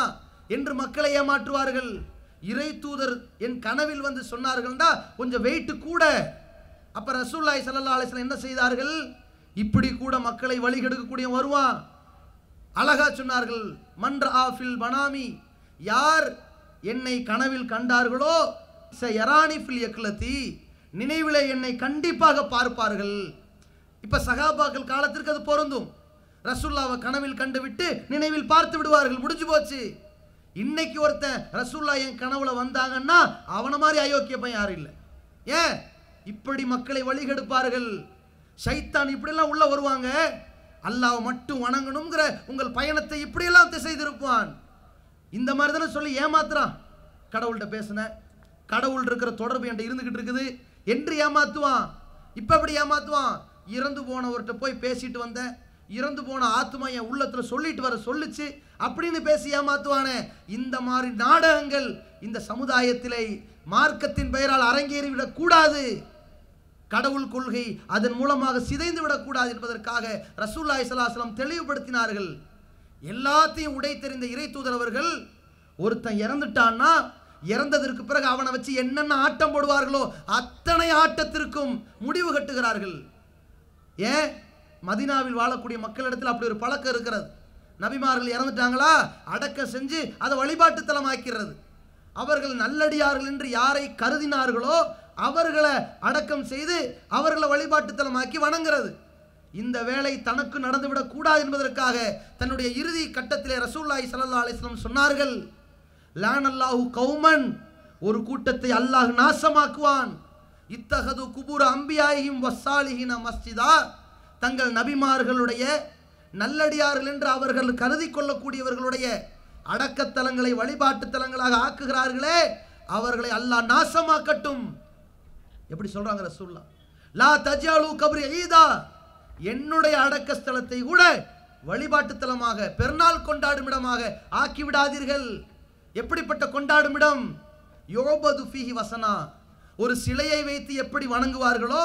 என்று மக்களை ஏமாற்றுவார்கள். இறை தூதர் என் கனவில் வந்து சொன்னார்கள்டா கொஞ்சம் வெயிட் கூட. அப்ப ரசூலுல்லாஹி ஸல்லல்லாஹு அலைஹி வஸல்லம் என்ன செய்தார்கள்? இப்படி கூட மக்களை வழிகெடுக்கக்கூடிய வருவான். அழகா சொன்னார்கள், மன்ற ஆஃபில் பனாமி, யார் என்னை கனவில் கண்டார்களோ யரானி ஃபில் யக்லதி, நினைவிலே என்னை கண்டிப்பாக பார்ப்பார்கள். இப்ப சகாபாக்கள் காலத்திற்கு அது பொருந்தும். ரசூலுல்லாஹ்வை கனவில் கண்டு விட்டு நினைவில் பார்த்து விடுவார்கள், முடிஞ்சு போச்சு. இன்னைக்கு ஒருத்தன் ரசூலுல்லாஹ் என் கனவுல வந்தாங்கன்னா அவன மாதிரி அயோக்கிய பையன் யாரும் இல்லை. ஏன் இப்படி மக்களை வழிகெடுப்பார்கள்? ஷைத்தான் இப்படியெல்லாம் உள்ள வருவாங்க. அல்லாஹ் மட்டும் வணங்கணுங்கிற உங்கள் பயணத்தை இப்படியெல்லாம் திசை திருப்பான். இந்த மாதிரி தானே சொல்லி ஏமாத்துறான். கடவுள்கிட்ட பேசுன, கடவுள் இருக்கிற தொடர்பு என்கிட்ட இருந்துகிட்டு இருக்குது என்று ஏமாத்துவான். இப்ப எப்படி ஏமாத்துவான்? இறந்து போனவர்கிட்ட போய் பேசிட்டு வந்தேன், இறந்து போன ஆத்மா என் உள்ளத்துல சொல்லிட்டு வர சொல்லுச்சு அப்படின்னு பேசி ஏமாத்துவானே. இந்த மாதிரி நாடகங்கள் இந்த சமுதாயத்திலே மார்க்கத்தின் பெயரால் அரங்கேறி விடக்கூடாது. கடவுள் கொள்கை அதன் மூலமாக சிதைந்து விடக்கூடாது என்பதற்காக ரசூலுல்லாஹி ஸல்லல்லாஹு அலைஹி வஸல்லம் தெளிவுபடுத்தினார்கள். எல்லாத்தையும் உடைத்தெறிந்த இறை தூதர் அவர்கள், ஒருத்தன் இறந்துட்டான்னா இறந்ததற்கு பிறகு அவனை வச்சு என்னென்ன ஆட்டம் போடுவார்களோ அத்தனை ஆட்டத்திற்கும் முடிவு கட்டுகிறார்கள். ஏன்? மதீனாவில் வாழக்கூடிய மக்களிடத்தில் அப்படி ஒரு பழக்கம் இருக்கிறது. நபிமார்கள் இறந்துட்டாங்களா அடக்கம் செஞ்சு அதை வழிபாட்டு தலமாக்கிறது. அவர்கள் நல்லடியார்கள் என்று யாரை கருதினார்களோ அவர்களை அடக்கம் செய்து அவர்களை வழிபாட்டு தலமாக்கி வணங்குறது. இந்த வேலை தனக்கு நடந்துவிடக் கூடாது என்பதற்காக தன்னுடைய இறுதி கட்டத்திலே ரசூலுல்லாஹி ஸல்லல்லாஹு அலைஹி வஸல்லம் சொன்னார்கள், லானல்லாஹு கௌமன், ஒரு கூட்டத்தை அல்லாஹ் நாசமாக்குவான், இத்தஹது குபூர அம்பியாயிஹிம் வஸ்ஸாலிஹின மஸ்ஜிதா, தங்கள் நபிமார்களுடைய நல்லடியார்கள் என்று அவர்கள் கருதி கொள்ளக்கூடியவர்களுடைய அடக்கத்தலங்களை வழிபாட்டு தலங்களாக ஆக்குகிறார்களே அவர்களை அல்லாஹ் நாசமாக்கட்டும். எப்படி சொல்றாங்க ரசூலுல்லாஹ்? லா தஜாலு கப்ரி ஈதா, என்னுடைய அடக்க ஸ்தலத்தை கூட வழிபாட்டு தலமாக பெருநாள் கொண்டாடும் இடமாக ஆக்கி விடாதீர்கள். எப்படிப்பட்ட கொண்டாடும் இடம்? யோபது ஃபீஹி வசனா, ஒரு சிலையை வைத்து எப்படி வணங்குவார்களோ,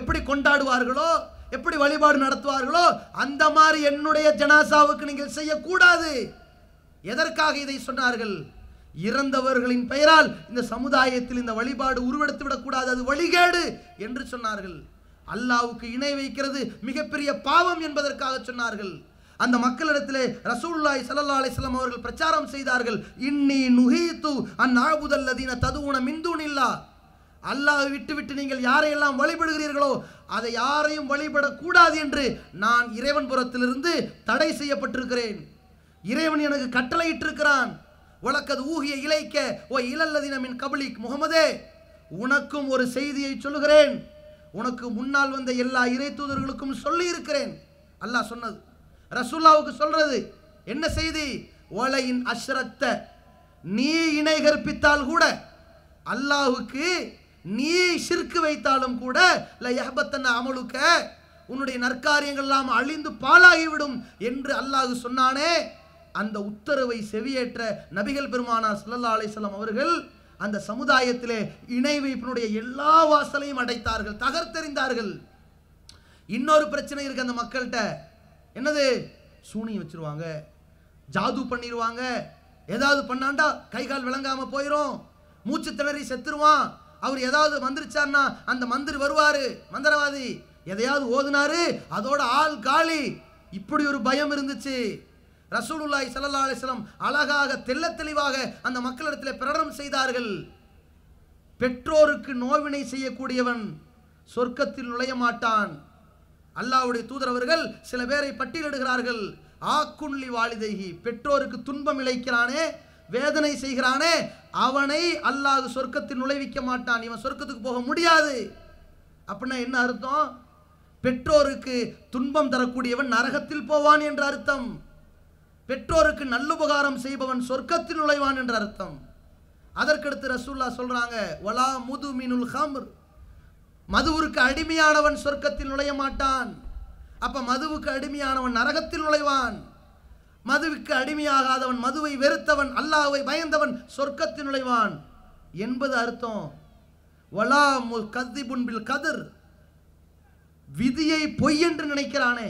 எப்படி கொண்டாடுவார்களோ, எப்படி வழிபாடு நடத்துவார்களோ அந்த மாதிரி என்னுடைய ஜனாசாவுக்கு நீங்கள் செய்யக்கூடாது. எதற்காக இதை சொன்னார்கள்? இறந்தவர்களின் பெயரால் இந்த சமுதாயத்தில் இந்த வழிபாடு உருவெடுத்து விடக்கூடாது, அது வழிகேடு என்று சொன்னார்கள். அல்லாஹ்வுக்கு இணை வைக்கிறது மிகப்பெரிய பாவம் என்பதற்காக சொன்னார்கள். அந்த மக்களிடத்திலே ரசூலுல்லாஹி ஸல்லல்லாஹு அலைஹி வஸல்லம் அவர்கள் பிரச்சாரம் செய்தார்கள், இன்னி நுஹீது அன் அஅபுதல்லதீன ததுன மின் தூனில்லாஹ், அல்லாஹ்வை விட்டு நீங்கள் யாரையெல்லாம் வழிபடுகிறீர்களோ அதை யாரையும் வழிபடக்கூடாது என்று நான் இறைவன் புறத்திலிருந்து தடை செய்யப்பட்டிருக்கிறேன். இறைவன் எனக்கு கட்டளையிட்டிருக்கிறான். வலக்கது ஊகிய இலைக்க ஓ இலல்லதீன மின் கப்லிக், முஹம்மதே உனக்கும் ஒரு செய்தியை சொல்லுகிறேன், உனக்கு முன்னால் வந்த எல்லா இறை தூதர்களுக்கும் சொல்லி இருக்கிறேன். அல்லாஹ் சொன்னது, ரசூலுல்லாஹ்வுக்கு சொல்றது என்ன செய்தி? வலையின் அஷ்ரத்த, நீ இணை கற்பித்தால் கூட, அல்லாஹ்வுக்கு நீ ஷிர்க் வைத்தாலும் கூட, லயஹபத்தன அமலுக்க, உன்னுடைய நற்காரியங்கள் எல்லாம் அழிந்து பாழாகிவிடும் என்று அல்லாஹ் சொன்னானே. அந்த உத்தரவை செவியேற்ற நபிகள் பெருமானார் ஸல்லல்லாஹு அலைஹி வஸல்லம் அவர்கள் அந்த சமுதாயத்திலே இணை வைப்பினுடைய எல்லா வாசலையும் அடைத்தார்கள், தகர்த்தெறிந்தார்கள். இன்னொரு பிரச்சனை இருக்கு அந்த மக்கள்கிட்ட. என்னது? சூனியம் வச்சிருவாங்க, ஜாது பண்ணிடுவாங்க, ஏதாவது பண்ணாண்டா கை கால் விளங்காம போயிடும், மூச்சு திணறி செத்துருவான், அவர் ஏதாவது மந்திரிச்சார்னா அந்த மந்திரி வருவாரு, மந்திரவாதி எதையாவது ஓதுனாரு அதோட ஆள் காலி. இப்படி ஒரு பயம் இருந்துச்சு. ரசூலுல்லாஹி ஸல்லல்லாஹு அலைஹி வஸல்லம் அழகாக தெள்ளத் தெளிவாக அந்த மக்களிடத்தில் பிரகடனம் செய்தார்கள். பெற்றோருக்கு நோவினை செய்யக்கூடியவன் சொர்க்கத்தில் நுழைய மாட்டான். அல்லாஹ்வுடைய தூதர் அவர்கள் சில பேரை பட்டியலிடுகிறார்கள். ஆக்குன்லி வாலிதைஹி, பெற்றோருக்கு துன்பம் இழைக்கிறானே, வேதனை செய்கிறானே, அவனை அல்லாஹ் சொர்க்கத்தில் நுழைவிக்க மாட்டான், இவன் சொர்க்கத்துக்கு போக முடியாது. அப்படின்னா என்ன அர்த்தம்? பெற்றோருக்கு துன்பம் தரக்கூடியவன் நரகத்தில் போவான் என்ற அர்த்தம். பெற்றோருக்கு நல்லுபகாரம் செய்பவன் சொர்க்கத்தில் நுழைவான் என்ற அர்த்தம். அதற்கடுத்து ரசூலுல்லாஹ் சொல்றாங்க, வலா முதுமினுல் ஹம்ர், மதுவுக்கு அடிமையானவன் சொர்க்கத்தில் நுழைய மாட்டான். அப்ப மதுவுக்கு அடிமையானவன் நரகத்தில் நுழைவான். மதுவுக்கு அடிமையாகாதவன், மதுவை வெறுத்தவன், அல்லாஹ்வை பயந்தவன் சொர்க்கத்தில் நுழைவான் என்பது அர்த்தம். வலா முகத்திபுன் பில் கதர், விதியை பொய் என்று நினைக்கிறானே,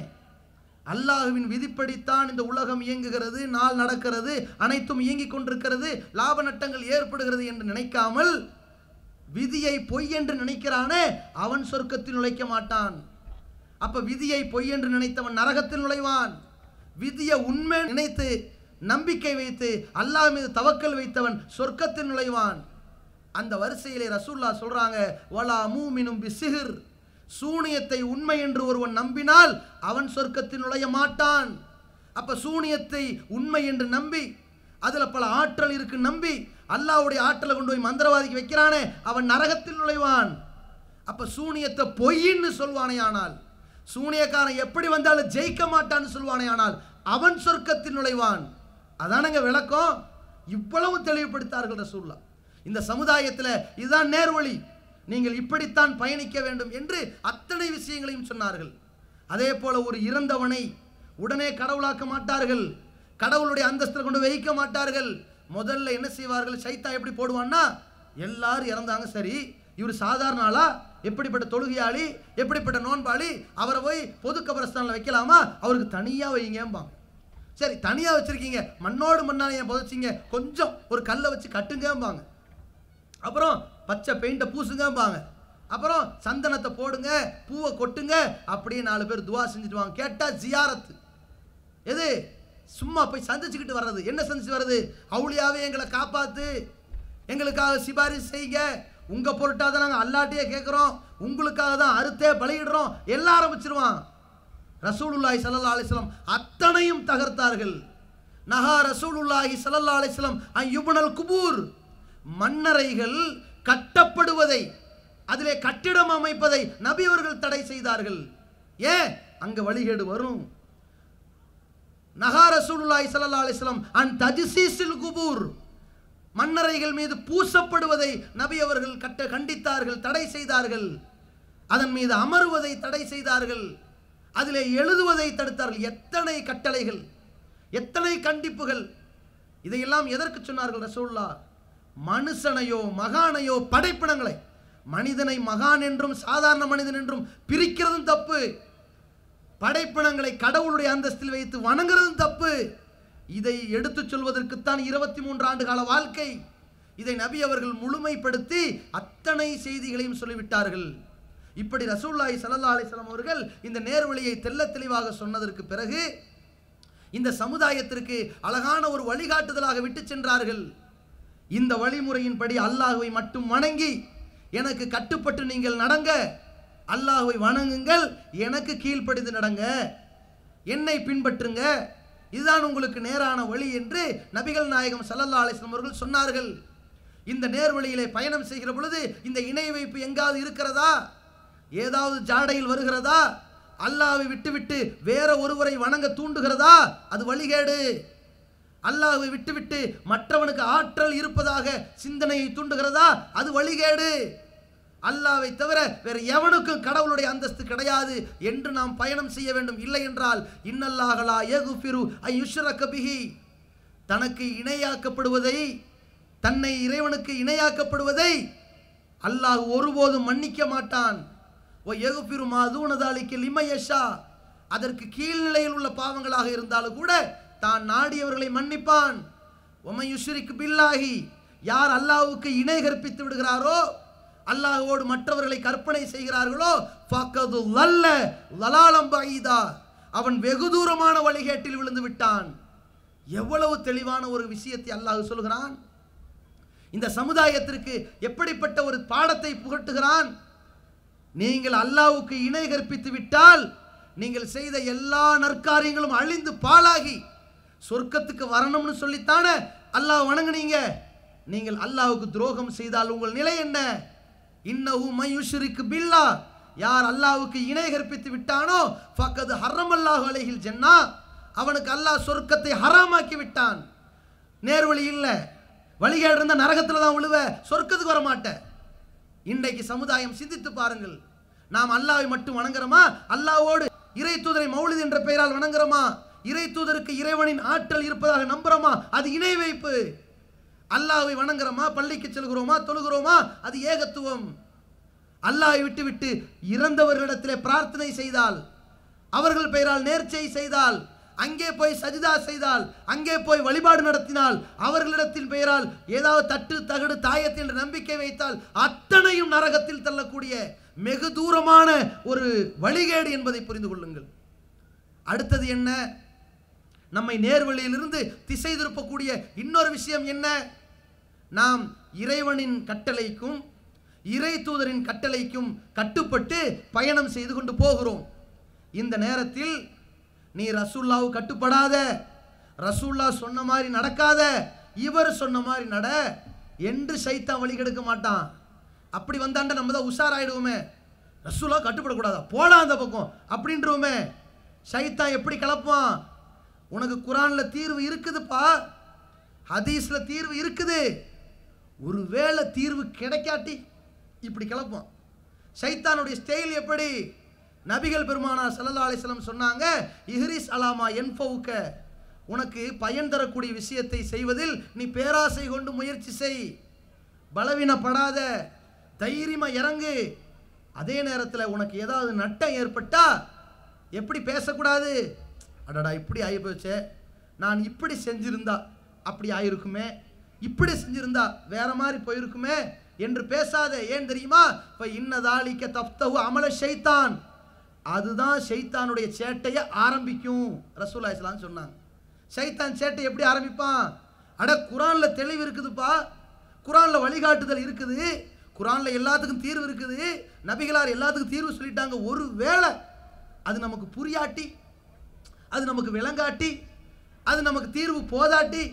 அல்லாஹ்வின் விதிப்படித்தான் இந்த உலகம் இயங்குகிறது, நாள் நடக்கிறது, அனைத்தும் இயங்கிக் கொண்டிருக்கிறது, லாப நட்டங்கள் ஏற்படுகிறது என்று நினைக்காமல் விதியை பொய் என்று நினைக்கிறானே, அவன் சொர்க்கத்தில் நுழைக்க மாட்டான். அப்ப விதியை பொய் என்று நினைத்தவன் நரகத்தில் நுழைவான். விதியை உண்மை நினைத்து நம்பிக்கை வைத்து அல்லாஹ் மீது தவக்கல் வைத்தவன் சொர்க்கத்தில் நுழைவான். அந்த வரிசையிலே ரசூலுல்லாஹ் சொல்றாங்க, வலா மூமினும் பிசிஹிர், சூனியத்தை உண்மை என்று ஒருவன் நம்பினால் அவன் சொர்க்கத்தில் நுழைய மாட்டான். அப்ப சூனியத்தை உண்மை என்று நம்பி அதுல பல ஆற்றல் இருக்கு நம்பி அல்லாஹ்வுடைய ஆற்றலை கொண்டு போய் மந்திரவாதிக்கு வைக்கிறானே, அவன் நரகத்தில் நுழைவான். அப்ப சூனியத்தை பொய்ன்னு சொல்வானே ஆனால், சூனியக்காரன் எப்படி வந்தாலும் ஜெயிக்க மாட்டான்னு சொல்வானே ஆனால் அவன் சொர்க்கத்தில் நுழைவான். அதானங்க விளக்கம். இவ்வளவு தெளிவுபடுத்தார்கள் ரசூலுல்லாஹ். இந்த சமுதாயத்தில் இதுதான் நேர்வழி, நீங்கள் இப்படித்தான் பயணிக்க வேண்டும் என்று அத்தனை விஷயங்களையும் சொன்னார்கள். அதே போல ஒரு இறந்தவனை உடனே கடவுளாக்க மாட்டார்கள், கடவுளுடைய அந்தஸ்தில் கொண்டு வைக்க மாட்டார்கள். முதல்ல என்ன செய்வார்கள், சைத்தான் எப்படி போடுவான்னா, எல்லாரும் இறந்தாங்க, சரி இவர் சாதாரண ஆளா, எப்படிப்பட்ட தொழுகையாளி, எப்படிப்பட்ட நோன்பாளி, அவரை போய் பொது கபரஸ்தானில் வைக்கலாமா, அவருக்கு தனியாக வைங்கம்பாங்க. சரி தனியாக வச்சிருக்கீங்க, மண்ணோடு மண்ணால் ஏன் புதைச்சிங்க, கொஞ்சம் ஒரு கல்லை வச்சு கட்டுங்கம்பாங்க. அப்புறம் பச்சை பெயிண்டை பூசுங்கம்பாங்க. அப்புறம் சந்தனத்தை போடுங்க, பூவை கொட்டுங்க, அப்படியே 4 பேர் துவா செஞ்சுட்டு வாங்க. கேட்டால் ஜியாரத்து. எது? சும்மா போய் சந்திச்சுக்கிட்டு வர்றது. என்ன சந்திச்சு வர்றது? அவுளியாவே எங்களை காப்பாத்து, எங்களுக்காக சிபாரிசு செய்யுங்க, உங்க பொருட்டாக தான் நாங்கள் அல்லாட்டையே கேட்குறோம், உங்களுக்காக தான் அறுத்தே பலியிடுறோம், எல்லாம் ஆரம்பிச்சிருவான். ரசூலுல்லாஹி ஸல்லல்லாஹு அலைஹி வஸல்லம் அத்தனையும் தகர்த்தார்கள். நஹா ரசூலுல்லாஹி ஸல்லல்லாஹு அலைஹி வஸல்லம் அன் யுப்னல் குபூர், மண்ணறைகள் கட்டப்படுவதை, அதிலே கட்டிடம் அமைப்பதை நபி அவர்கள் தடை செய்தார்கள். ஏன்? அங்க வழிகேடு வரும். நஹா ரசூலுல்லாஹி ஸல்லல்லாஹு அலைஹி வஸல்லம் அன் தஜ்சீஸில் குபூர், மண்ணறைகள் மீது பூசப்படுவதை நபி அவர்கள் கண்டித்தார்கள், தடை செய்தார்கள். அதன் மீது அமருவதை தடை செய்தார்கள், அதிலே எழுதுவதை தடுத்தார்கள். எத்தனை கட்டளைகள், எத்தனை கண்டிப்புகள். இதையெல்லாம் எதற்கு சொன்னார்கள் ரசூலுல்லாஹ்? மனுஷனையோ மகானையோ படைப்பினங்களை, மனிதனை மகான் என்றும் சாதாரண மனிதன் என்றும் பிரிக்கிறதும் தப்பு, படைப்பினங்களை கடவுளுடைய அந்தஸ்தில் வைத்து வணங்குறதும் தப்பு. இதை எடுத்துச் சொல்வதற்குத்தான் 23 ஆண்டு கால வாழ்க்கை. இதை நபி அவர்கள் முழுமைப்படுத்தி அத்தனை செய்திகளையும் சொல்லிவிட்டார்கள். இப்படி ரசூலுல்லாஹி ஸல்லல்லாஹு அலைஹி வஸல்லம் அவர்கள் இந்த நேர்வழியை தெள்ளத் தெளிவாக சொன்னதற்கு பிறகு இந்த சமுதாயத்திற்கு அழகான ஒரு வழிகாட்டுதலாக விட்டு சென்றார்கள். இந்த வழிமுறையின்படி அல்லாஹ்வை மட்டும் வணங்கி எனக்கு கட்டுப்பட்டு நீங்கள் நடங்க, அல்லாஹ்வை வணங்குங்கள், எனக்கு கீழ்ப்படிந்து நடங்க, என்னை பின்பற்றுங்க, இதுதான் உங்களுக்கு நேரான வழி என்று நபிகள் நாயகம் ஸல்லல்லாஹு அலைஹி வஸல்லம் அவர்கள் சொன்னார்கள். இந்த நேர்வழியிலே பயணம் செய்கிற பொழுது இந்த இணை வைப்பு எங்காவது இருக்கிறதா, ஏதாவது ஜாடையில் வருகிறதா, அல்லாஹ்வை விட்டுவிட்டு வேற ஒருவரை வணங்க தூண்டுகிறதா, அது வழிகேடு. அல்லாஹ்வை விட்டுவிட்டு மற்றவனுக்கு ஆற்றல் இருப்பதாக சிந்தனையை தூண்டுகிறதா, அது வழிகேடு. அல்லாஹ்வை தவிர வேற எவனுக்கும் கடவுளுடைய அந்தஸ்து கிடையாது என்று நாம் பயணம் செய்ய வேண்டும். இல்லை என்றால் இன்னல்லாஹ லா யக்ஃபிரு அன் யுஷ்ரக பிஹி, தனக்கு இணையாக்கப்படுவதை, தன்னை இறைவனுக்கு இணையாக்கப்படுவதை அல்லாஹ் ஒருபோதும் மன்னிக்க மாட்டான். வ யக்ஃபிரு மா தூன ஸாலிக லிமன் யஷா, அதற்கு கீழ்நிலையில் உள்ள பாவங்களாக இருந்தாலும் கூட தான் நாடியவர்களை மன்னிப்பான். வமை யுஷ்ரிக் பில்லாஹி, யார் அல்லாஹ்வுக்கு இணை கற்பித்து விடுகிறாரோ, அல்லாஹ்வோடு மற்றவர்களை கற்பனை செய்கிறார்களோ, ஃபக்கது லல்ல லலாலம் பஈதா, அவன் வெகு தூரமான வழிகேட்டில் விழுந்து விட்டான். எவ்வளவு தெளிவான ஒரு விஷயத்தை அல்லாஹ் சொல்கிறான். இந்த சமுதாயத்திற்கு எப்படிப்பட்ட ஒரு பாடத்தை புகட்டுகிறான். நீங்கள் அல்லாஹ்வுக்கு இணை கற்பித்து விட்டால் நீங்கள் செய்த எல்லா நற்காரியங்களும் அழிந்து பாழாகி சொர்க்கத்துக்கு வரணும்னு சொல்லித்தானே அல்லாஹ் வணங்குனீங்க. நீங்கள் அல்லாஹ்வுக்கு துரோகம் செய்தால் உங்கள் நிலை என்ன? இன்னஹு மய்யுஷ்ரிக் பில்லாஹ், யார் அல்லாஹ்வுக்கு இணை கற்பித்து விட்டானோ ஃபக்கது ஹர்ரமல்லாஹு அலைஹில் ஜன்னா, அவனுக்கு அல்லாஹ் சொர்க்கத்தை ஹராமாக்கி விட்டான். நேர்வழி இல்லை, வழிகேடு இருந்த நரகத்தில் தான் விழுவ, சொர்க்கத்துக்கு வர மாட்டேன். இன்றைக்கு சமுதாயம் சிந்தித்து பாருங்கள். நாம் அல்லாஹ்வை மட்டும் வணங்குறோமா? அல்லாஹ்வோடு இறை தூதரை மௌலித் என்ற பெயரால் வணங்குறோமா? இறை தூதருக்கு இறைவனின் ஆற்றல் இருப்பதாக நம்புறோமா? அது இணை வைப்பு. அல்லாஹ்வை வணங்குறோமா? பள்ளிக்கு செல்கிறோமா? தொழுகிறோமா? அது ஏகத்துவம். அல்லாஹ்வை விட்டு இறந்தவர்களிடத்திலே பிரார்த்தனை செய்தால், அவர்கள் பெயரால் நேர்ச்சை செய்தால், அங்கே போய் சஜிதா செய்தால், அங்கே போய் வழிபாடு நடத்தினால், அவர்களிடத்தின் பெயரால் ஏதாவது தட்டு தகடு தாயத்து என்ற நம்பிக்கை வைத்தால் அத்தனையும் நரகத்தில் தள்ளக்கூடிய வெகு தூரமான ஒரு வழிகேடு என்பதை புரிந்து கொள்ளுங்கள். அடுத்தது என்ன? நம்மை நேர்வழியிலிருந்து திசை திருப்பக்கூடிய இன்னொரு விஷயம் என்ன? நாம் இறைவனின் கட்டளைக்கும் இறை தூதரின் கட்டளைக்கும் கட்டுப்பட்டு பயணம் செய்து கொண்டு போகிறோம். இந்த நேரத்தில் நீ ரசூல்லாவு கட்டுப்படாத, ரசூல்லா சொன்ன மாதிரி நடக்காத, இவர் சொன்ன மாதிரி நட என்று சைத்தான் வழி கெடுக்க மாட்டான். அப்படி வந்தாண்ட நம்ம தான் உஷாராயிடுவோமே, ரசூல்லா கட்டுப்படக்கூடாதா, போடா அந்த பக்கம் அப்படின்றோமே. சைத்தான் எப்படி கலப்பான்? உனக்கு குரான்ல தீர்வு இருக்குதுப்பா, ஹதீஸ்ல தீர்வு இருக்குது, ஒருவேளை தீர்வு கிடைக்காட்டி இப்படி கிளப்பான். சைத்தானுடைய ஸ்டைல் எப்படி? நபிகள் பெருமானார் ஸல்லல்லாஹு அலைஹி வஸல்லம் சொன்னாங்க, இஹ்ரிஸ் அலாமா யன்ஃபவுக, உனக்கு பயன் தரக்கூடிய விஷயத்தை செய்வதில் நீ பேராசை கொண்டு முயற்சி செய், பலவீனப்படாத, தைரியமா இறங்கு. அதே நேரத்தில் உனக்கு ஏதாவது நட்டம் ஏற்பட்டா எப்படி பேசக்கூடாது? அடடா இப்படி ஆகி போச்சே, நான் இப்படி செஞ்சிருந்தா அப்படி ஆயிருக்குமே, இப்படி செஞ்சிருந்தா வேற மாதிரி போயிருக்குமே என்று பேசாத. ஏன் தெரியுமா? இப்போ இன்னதாலிக்க தப்தஹு அமல ஷைத்தான், அதுதான் ஷைத்தானுடைய சேட்டையை ஆரம்பிக்கும். ரசூலுல்லாஹி ஸல்லல்லாஹு அலைஹி வஸல்லம் சொன்னாங்க. ஷைத்தான் சேட்டை எப்படி ஆரம்பிப்பான்? அட குரான்ல தெளிவு இருக்குதுப்பா, குரான்ல வழிகாட்டுதல் இருக்குது, குரான்ல எல்லாத்துக்கும் தீர்வு இருக்குது, நபிகளார் எல்லாத்துக்கும் தீர்வு சொல்லிட்டாங்க. ஒரு வேளை அது நமக்கு புரியாட்டி, அது நமக்கு விளங்காட்டி, அது நமக்கு தீர்வு போதாட்டி,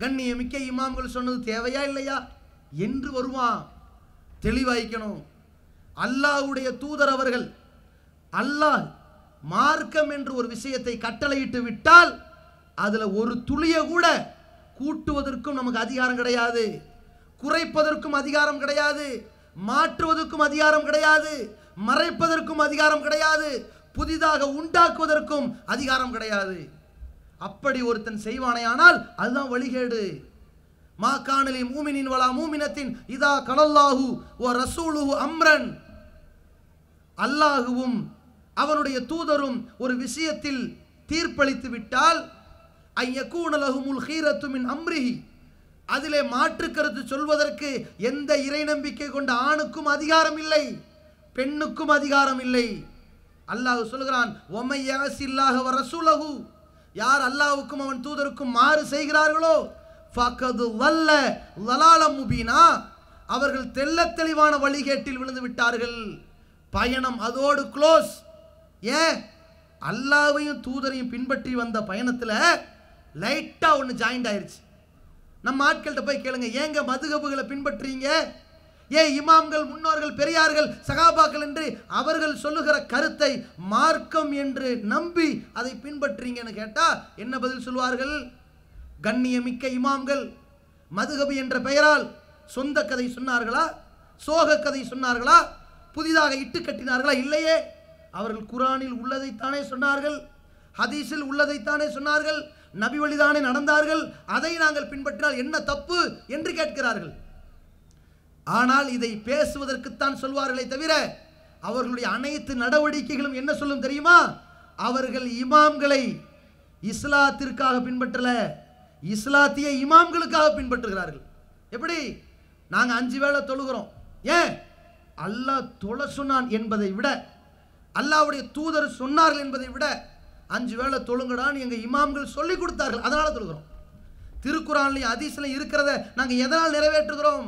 கண்ணியமிக்க இமாம்கள் சொன்னது தேவையா இல்லையா என்று வருவான். தெளிவாய்க்கணும். அல்லாஹ்வுடைய தூதர் அவர்கள் அல்லாஹ் மார்க்கம் என்று ஒரு விஷயத்தை கட்டளையிட்டு விட்டால் அதுல ஒரு துளிய கூட கூட்டுவதற்கும் நமக்கு அதிகாரம் கிடையாது, குறைப்பதற்கும் அதிகாரம் கிடையாது, மாற்றுவதற்கும் அதிகாரம் கிடையாது, மறைப்பதற்கும் அதிகாரம் கிடையாது, புதிதாக உண்டாக்குவதற்கும் அதிகாரம் கிடையாது. அப்படி ஒருத்தன் செய்வானேயானால் அதுதான் வழிகேடு. மா கானலி மூமினின் வலா மூமினத்தின் இதா கலல்லாஹு வ ரசூலுஹு அம்ரன், அல்லாஹுவும் அவனுடைய தூதரும் ஒரு விஷயத்தில் தீர்ப்பளித்து விட்டால் ஐயகூன லஹுமுல் ஹீரத்து மின் அம்ரிஹி, அதிலே மாற்று கருத்து சொல்வதற்கு எந்த இறை நம்பிக்கை கொண்ட ஆணுக்கும் அதிகாரம் இல்லை, பெண்ணுக்கும் அதிகாரம் இல்லை. அல்லாஹ் சொல்கிறான், ஒமை யஸில்லாஹ வ ரசூலஹு, யார் அல்லாஹ்வுக்கும் அவன் தூதருக்கும் மாறு செய்கிறார்களோ ஃபக்கது வல்ல லலாலம் முபீனா, அவர்கள் தெள்ளத் தெளிவான வழிகேட்டில் விழுந்து விட்டார்கள். பயணம் அதோடு க்ளோஸ். ஏன்? அல்லாஹ்வையும் தூதரையும் பின்பற்றி வந்த பயணத்தில் லைட்டா ஒன்று ஜாயிண்ட் ஆயிருச்சு. நம்ம ஆட்கள்கிட்ட போய் கேளுங்க, ஏங்க மதுகபுகளை பின்பற்றீங்க, ஏன் இமாம்கள் முன்னோர்கள் பெரியார்கள் சகாபாக்கள் என்று அவர்கள் சொல்லுகிற கருத்தை மார்க்கம் என்று நம்பி அதை பின்பற்றீங்கன்னு கேட்டா என்ன பதில் சொல்வார்கள்? கண்ணியமிக்க இமாம்கள் மதுகபு என்ற பெயரால் சொந்த கதை சொன்னார்களா, சோக கதை சொன்னார்களா, புதிதாக இட்டு கட்டினார்களா? இல்லையே. அவர்கள் குரானில் உள்ளதைத்தானே சொன்னார்கள், ஹதீஸில் உள்ளதைத்தானே சொன்னார்கள், நபி வழிதானே நடந்தார்கள், அதை நாங்கள் பின்பற்றினால் என்ன தப்பு என்று கேட்கிறார்கள். ஆனால் இதை பேசுவதற்குத்தான் சொல்வார்களே தவிர அவர்களுடைய அனைத்து நடவடிக்கைகளும் என்ன சொல்லும் தெரியுமா? அவர்கள் இமாம்களை இஸ்லாத்திற்காக பின்பற்றல, இஸ்லாத்திய இமாம்களுக்காக பின்பற்றுகிறார்கள். எப்படி? நாங்க 5 வேளை தொழுகிறோம். ஏன்? அல்லாஹ் தொழ சொன்னான் என்பதை விட, அல்லாஹ்வுடைய தூதர் சொன்னார்கள் என்பதை விட 5 வேளை தொழுங்கடான்னு எங்க இமாம்கள் சொல்லி கொடுத்தார்கள், அதனால தொழுகிறோம். திருக்குறான்லையும் ஹதீஸ்லையும் இருக்கிறத நாங்க எதனால் நிறைவேற்றுகிறோம்?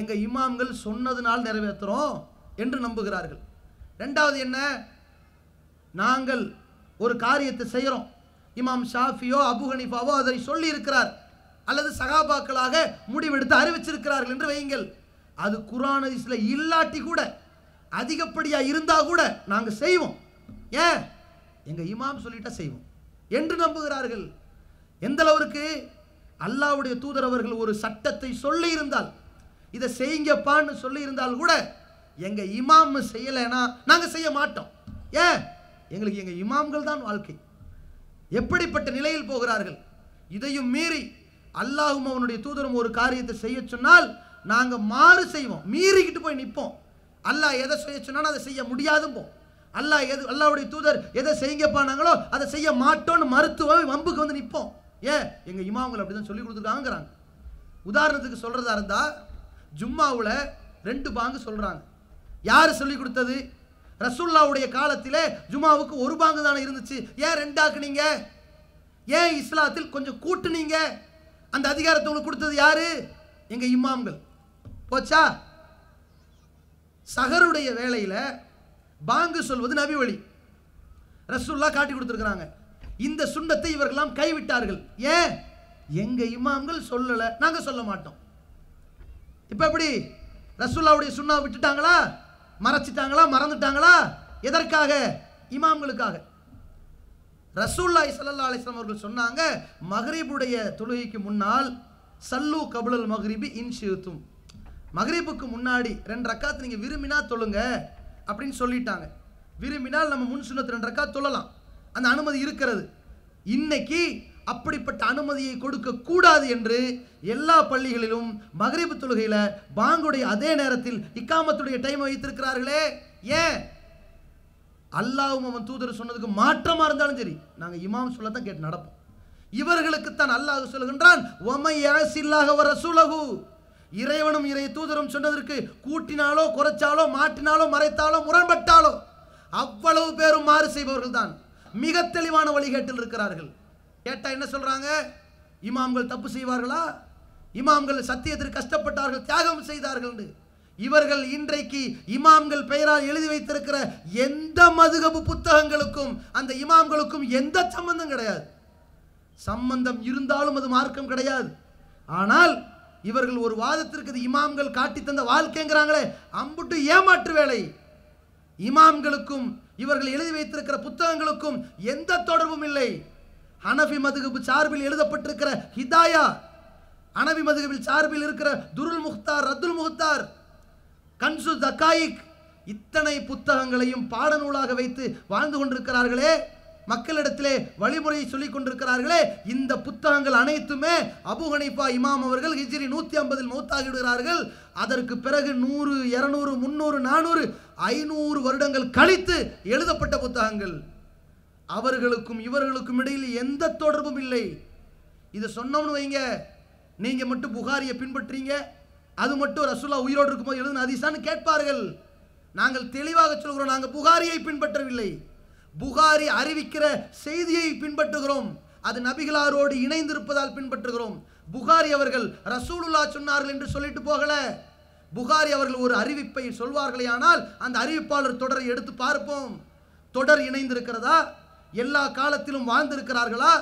எங்க இமாம்கள் சொன்னதுனால் நிறைவேற்றுறோம் என்று நம்புகிறார்கள். ரெண்டாவது என்ன? நாங்கள் ஒரு காரியத்தை செய்கிறோம், இமாம் ஷாஃபியோ அபு ஹனீஃபாவோ அதை சொல்லி இருக்கிறார் அல்லது சகாபாக்களாக முடிவெடுத்து அறிவிச்சிருக்கிறார்கள் என்று வையுங்கள். அது குர்ஆன் ஹதீஸ்ல இல்லாட்டி கூட, அதிகப்படியா இருந்தா கூட நாங்க செய்வோம். ஏன்? எங்க இமாம் சொல்லிட்டா செய்வோம் என்று நம்புகிறார்கள். எந்த அளவுக்கு? அல்லாஹ்வுடைய தூதர் அவர்கள் ஒரு சட்டத்தை சொல்லி இருந்தால், இதை செய்யுங்கப்பான்னு சொல்லி இருந்தால் கூட எங்க இமாம் செய்யலைன்னா நாங்க செய்ய மாட்டோம். ஏன்? எங்களுக்கு எங்க இமாம்கள் தான் வாழ்க்கை. எப்படிப்பட்ட நிலையில் போகிறார்கள்? இதையும் மீறி அல்லாஹ்வும் அவனுடைய தூதரும் ஒரு காரியத்தை செய்ய சொன்னால் நாங்க மாறு செய்வோம், மீறிக்கிட்டு போய் நிற்போம். அல்லாஹ் எதை செய்ய சொன்னாலும் அதை செய்ய முடியாதும் போ. அல்லாஹ்வுடைய தூதர் எதை செய்யுங்கப்பானாங்களோ அதை செய்ய மாட்டோன்னு மருத்துவம் வம்புக்கு வந்து நிற்போம். ஏன்? எங்க இமாம்கள் அப்படிதான் சொல்லி கொடுத்துருக்காங்கிறாங்க. உதாரணத்துக்கு சொல்றதா இருந்தா, ஜும்மாவில் 2 பாங்கு சொல்றாங்க. யார் சொல்லி கொடுத்தது? ரசூலுல்லாஹ்வுடைய காலத்திலே ஜும்மாவுக்கு 1 பாங்கு தானே இருந்துச்சு. ஏன் 2 ஆக்குனீங்க? ஏன் இஸ்லாத்தில் கொஞ்சம் கூட்டுனீங்க? அந்த அதிகாரத்தை உங்களுக்கு கொடுத்தது யாரு? எங்க இமாம்கள். போச்சா? சஹருடைய வேளையில பாங்கு சொல்வது நபி வழி, ரசூலுல்லாஹ் காட்டி கொடுத்துருக்காங்க. இந்த சுன்னத்தை இவர்களெல்லாம் கைவிட்டார்கள். ஏன்? எங்க இமாம்கள் சொல்லல, நாங்க சொல்ல மாட்டோம். இப்ப எப்படி? ரசூலுல்லாஹ்வுடைய சுன்னா விட்டுட்டாங்களா, மறைச்சிட்டாங்களா, மறந்துட்டாங்களா? எதற்காக? இமாம்களுக்காக. ரசூலுல்லாஹி ஸல்லல்லாஹு அலைஹி வஸல்லம் அவர்கள் சொன்னாங்க, மக்ரிபுடைய தொழுகைக்கு முன்னால் சல்லு கபுலல் மக்ரிபி இன் ஷிதும், மக்ரிபுக்கு முன்னாடி 2 ரக்காத் நீங்க விரும்பினா தொழுங்க அப்படின்னு சொல்லிட்டாங்க. விரும்பினால் நம்ம முன் சுன்னத் 2 ரக்காத் தொழலாம், அந்த அனுமதி இருக்கிறது. இன்னைக்கு அப்படிப்பட்ட அனுமதியை கொடுக்க கூடாது என்று எல்லா பள்ளிகளிலும் மக்ரிப் தொழுகையில பாங்குடைய அதே நேரத்தில் இக்காமத்துடைய டைம் வைத்திருக்கிறார்களே. ஏன்? அல்லாஹ்வும் அவன் தூதர் சொன்னதுக்கு மாற்றமா இருந்தாலும் சரி நாங்க இமாம் சொல்லத்தான் கேட்டு நடப்போம். இவர்களுக்கு தான் அல்லாஹ் சொல்லுகின்றான், வமை யாசில்லாஹ வ ரசூலஹு, இறைவனும் இறை தூதரும் சொன்னதற்கு கூட்டினாலோ குறைச்சாலோ மாற்றினாலோ மறைத்தாலோ முரண்பட்டாலோ அவ்வளவு பேரும் மாறு செய்பவர்கள் தான் மிக தெளிவான வழிகேட்டில் இருக்கிறார்கள். கேட்டா என்ன சொல்றாங்க? இமாம்கள் தப்பு செய்வார்களா? இமாம்கள் சத்தியத்திற்கு கஷ்டப்பட்டார்கள், தியாகம் செய்தார்கள். இவர்கள் இன்றைக்கு இமாம்கள் பெயரால் எழுதி வைத்திருக்கிற எந்த மதுகபு புத்தகங்களுக்கும் அந்த இமாம்களுக்கும் எந்த சம்பந்தம் கிடையாது. சம்பந்தம் இருந்தாலும் அது மார்க்கம் கிடையாது. ஆனால் இவர்கள் ஒரு வாதத்திற்கு இமாம்கள் காட்டி தந்த வாழ்க்கைங்கிறாங்களே, அம்புட்டு ஏமாற்று வேலை. இமாம்களுக்கும் இவர்கள் எழுதி வைத்திருக்கிற புத்தகங்களுக்கும் எந்த தொடர்பும் இல்லை. ஹனஃபி மதுகபு சார்பில் எழுதப்பட்டிருக்கிற ஹிதாயா, ஹனஃபி மதுகபில் சார்பில் இருக்கிற துருல் முக்தார், ரத்துல் முக்தார், கன்சு தக்காயிக், இத்தனை புத்தகங்களையும் பாடநூலாக வைத்து வாழ்ந்து கொண்டிருக்கிறார்களே, மக்களிடத்திலே வழிமுறையை சொல்லிக் கொண்டிருக்கிறார்களே. இந்த புத்தகங்கள் அனைத்துமே அபு ஹனீஃபா இமாம் அவர்கள் ஹிஜ்ரி 150 மௌத்தாகி விடுகிறார்கள். அதற்கு பிறகு 100, 200, 300, 400, 500 வருடங்கள் கழித்து எழுதப்பட்ட புத்தகங்கள். அவர்களுக்கும் இவர்களுக்கும் இடையில் எந்த தொடர்பும் இல்லை. இதை சொன்னோம்னு வைங்க, நீங்க மட்டும் புகாரியை பின்பற்றீங்க, அது மட்டும் ரசூலுல்லாஹ் உயிரோடு இருக்கும்போது எழுதின ஹதீஸான்னு கேட்பார்கள். நாங்கள் தெளிவாக சொல்கிறோம், நாங்கள் புகாரியை பின்பற்றவில்லை, புகாரி அறிவிக்கிற செய்தியை பின்பற்றுகிறோம். அது நபிகளாரோடு இணைந்திருப்பதால் பின்பற்றுகிறோம். புகாரி அவர்கள் ரசூலுல்லாஹ் சொன்னார்கள் என்று சொல்லிட்டு போகல. புகாரி அவர்கள் ஒரு அறிவிப்பை சொல்வார்களே ஆனால் அந்த அறிவிப்பாளர் தொடரை எடுத்து பார்ப்போம். தொடர் இணைந்திருக்கிறதா? எல்லா காலத்திலும் வாழ்ந்திருக்கிறார்களா?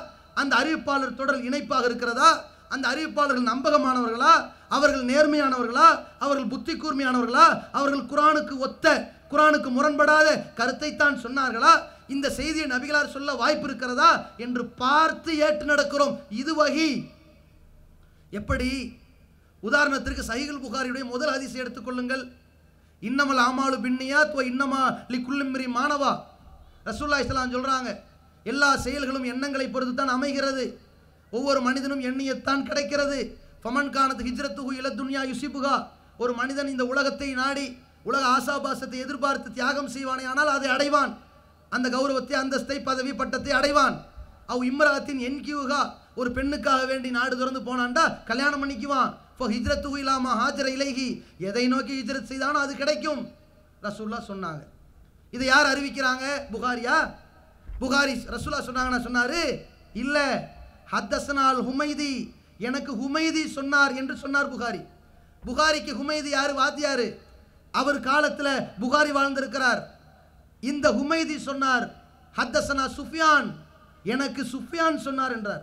அந்த அறிவிப்பாளர் தொடர் இணைப்பாக இருக்கிறதா? அந்த அறிவிப்பாளர்கள் நம்பகமானவர்களா? அவர்கள் நேர்மையானவர்களா? அவர்கள் புத்தி கூர்மையானவர்களா? அவர்கள் குர்ஆனுக்கு ஒத்த, குர்ஆனுக்கு முரண்படாத கருத்தை தான் சொன்னார்களா? இந்த செய்தியை நபிகளார் சொல்ல வாய்ப்பு இருக்கிறதா என்று பார்த்து ஏற்று நடக்கிறோம். இது வஹி. எப்படி? உதாரணத்திற்கு சஹீஹுல் புகாரியுடைய முதல் ஹதீஸை எடுத்துக்கொள்ளுங்கள். இன்னமல் ஆமாலு பின்னியாத் வ இன்னமா லிகுல்லி இம்ரிஇன் மா நவா. ரசூலுல்லாஹி ஸல்லல்லாஹு அலைஹி வஸல்லம் சொல்றாங்க, எல்லா செயல்களும் எண்ணங்களை பொறுத்து தான் அமைகிறது. ஒவ்வொரு மனிதனும் எண்ணியத்தான் கிடைக்கிறது. ஃபமன் கானத் ஹிஜ்ரத்துஹு இல துன்யா யுஸிபுஹா. ஒரு மனிதன் இந்த உலகத்தை நாடி உலக ஆசாபாசத்தை எதிர்பார்த்து தியாகம் செய்வானே ஆனால் அதை அடைவான். அந்த கௌரவத்தை, அந்தஸ்தை, பதவி, பட்டத்தை அடைவான். அவ் இம்ராத்தின் என்கியூகா, ஒரு பெண்ணுக்காக வேண்டி நாடு திறந்து போனான்டா கல்யாணம் பண்ணிக்குவான். ஹிஜ்ரத்து இல்லாமா ஹாஜர இலைகி, எதை நோக்கி ஹிஜ்ரத் செய்தானோ அது கிடைக்கும் ரசூலுல்லாஹ் சொன்னாங்க. இதை யார் அறிவிக்கிறாங்க? புகாரியா? புகாரி ரசூலுல்லாஹ் சொன்னாங்கன்னா சொன்னாரு இல்ல, ஹத்தஸ்னால் ஹுமைதி, எனக்கு ஹுமைதி சொன்னார் என்று சொன்னார் புகாரி. புகாரிக்கு ஹுமைதி யாரு? வாத்தியாரு. அவர் காலத்தில் புகாரி வாழ்ந்திருக்கிறார். இந்த ஹுமைதி சொன்னார் ஹத்தஸ்னா சுஃபியான், எனக்கு சுஃபியான் சொன்னார் என்றார்.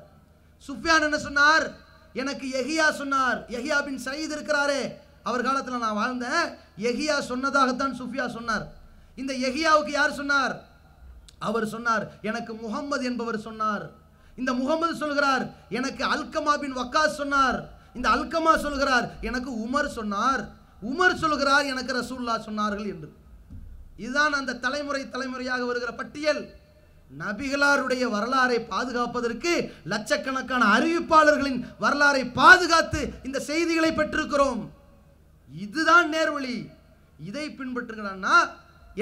சுஃபியான் என்ன சொன்னார்? எனக்கு யஹியா சொன்னார். யஹியா பின் சயீத் இருக்கிறாரே, அவர் காலத்தில் நான் வாழ்ந்தேன், யஹியா சொன்னதாகத்தான் சுஃபியா சொன்னார். இந்த யஹியாவுக்கு யார் சொன்னார்? அவர் சொன்னார் எனக்கு முகம்மது என்பவர் சொன்னார். இந்த முகம்மது சொல்கிறார் எனக்கு அல்கமா பின் வக்காஸ் சொன்னார். இந்த அல்கமா சொல்கிறார் எனக்கு உமர் சொன்னார். உமர் சொல்கிறார் எனக்கு ரசூலுல்லாஹ் சொன்னார்கள் என்று. இதுதான் அந்த தலைமுறையாக வருகிற பட்டியல். நபிகளாருடைய வரலாறை பாதுகாப்பதற்கு லட்சக்கணக்கான அறிவிப்பாளர்களின் வரலாறை பாதுகாத்து இந்த செய்திகளை பெற்றிருக்கிறோம். இதுதான் நேர்வழி. இதை பின்பற்றுகிறான்னா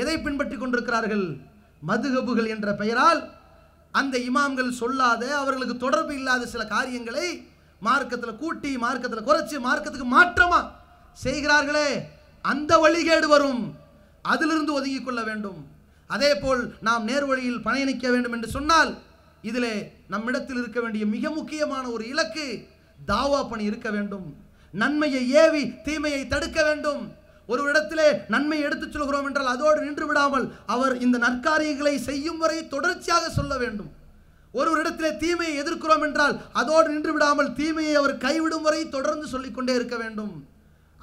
எதை பின்பற்றி கொண்டிருக்கிறார்கள்? மதுஹபுகள் என்ற பெயரால் அந்த இமாம்கள் சொல்லாத, அவர்களுக்கு தொடர்பு இல்லாத சில காரியங்களை மார்க்கத்தில் கூட்டி, மார்க்கத்தில் குறைச்சி, மார்க்கத்துக்கு மாற்றமா செய்கிறார்களே, அந்த வழிகேடு வரும். அதிலிருந்து ஒதுங்கிக் கொள்ள வேண்டும். அதே போல் நாம் நேர்வழியில் பயணிக்க வேண்டும் என்று சொன்னால் இதிலே நம்மிடத்தில் இருக்க வேண்டிய மிக முக்கியமான ஒரு இலக்கு தாவா பணி இருக்க வேண்டும். நன்மையை ஏவி தீமையை தடுக்க வேண்டும். ஒரு இடத்திலே நன்மையை எடுத்துச் சொல்கிறோம் என்றால் அதோடு நின்று விடாமல் அவர் இந்த நற்காரியங்களை செய்யும் வரை தொடர்ச்சியாக சொல்ல வேண்டும். ஒரு இடத்திலே தீமையை எதிர்க்கிறோம் என்றால் அதோடு நின்று விடாமல் தீமையை அவர் கைவிடும் வரை தொடர்ந்து சொல்லிக்கொண்டே இருக்க வேண்டும்.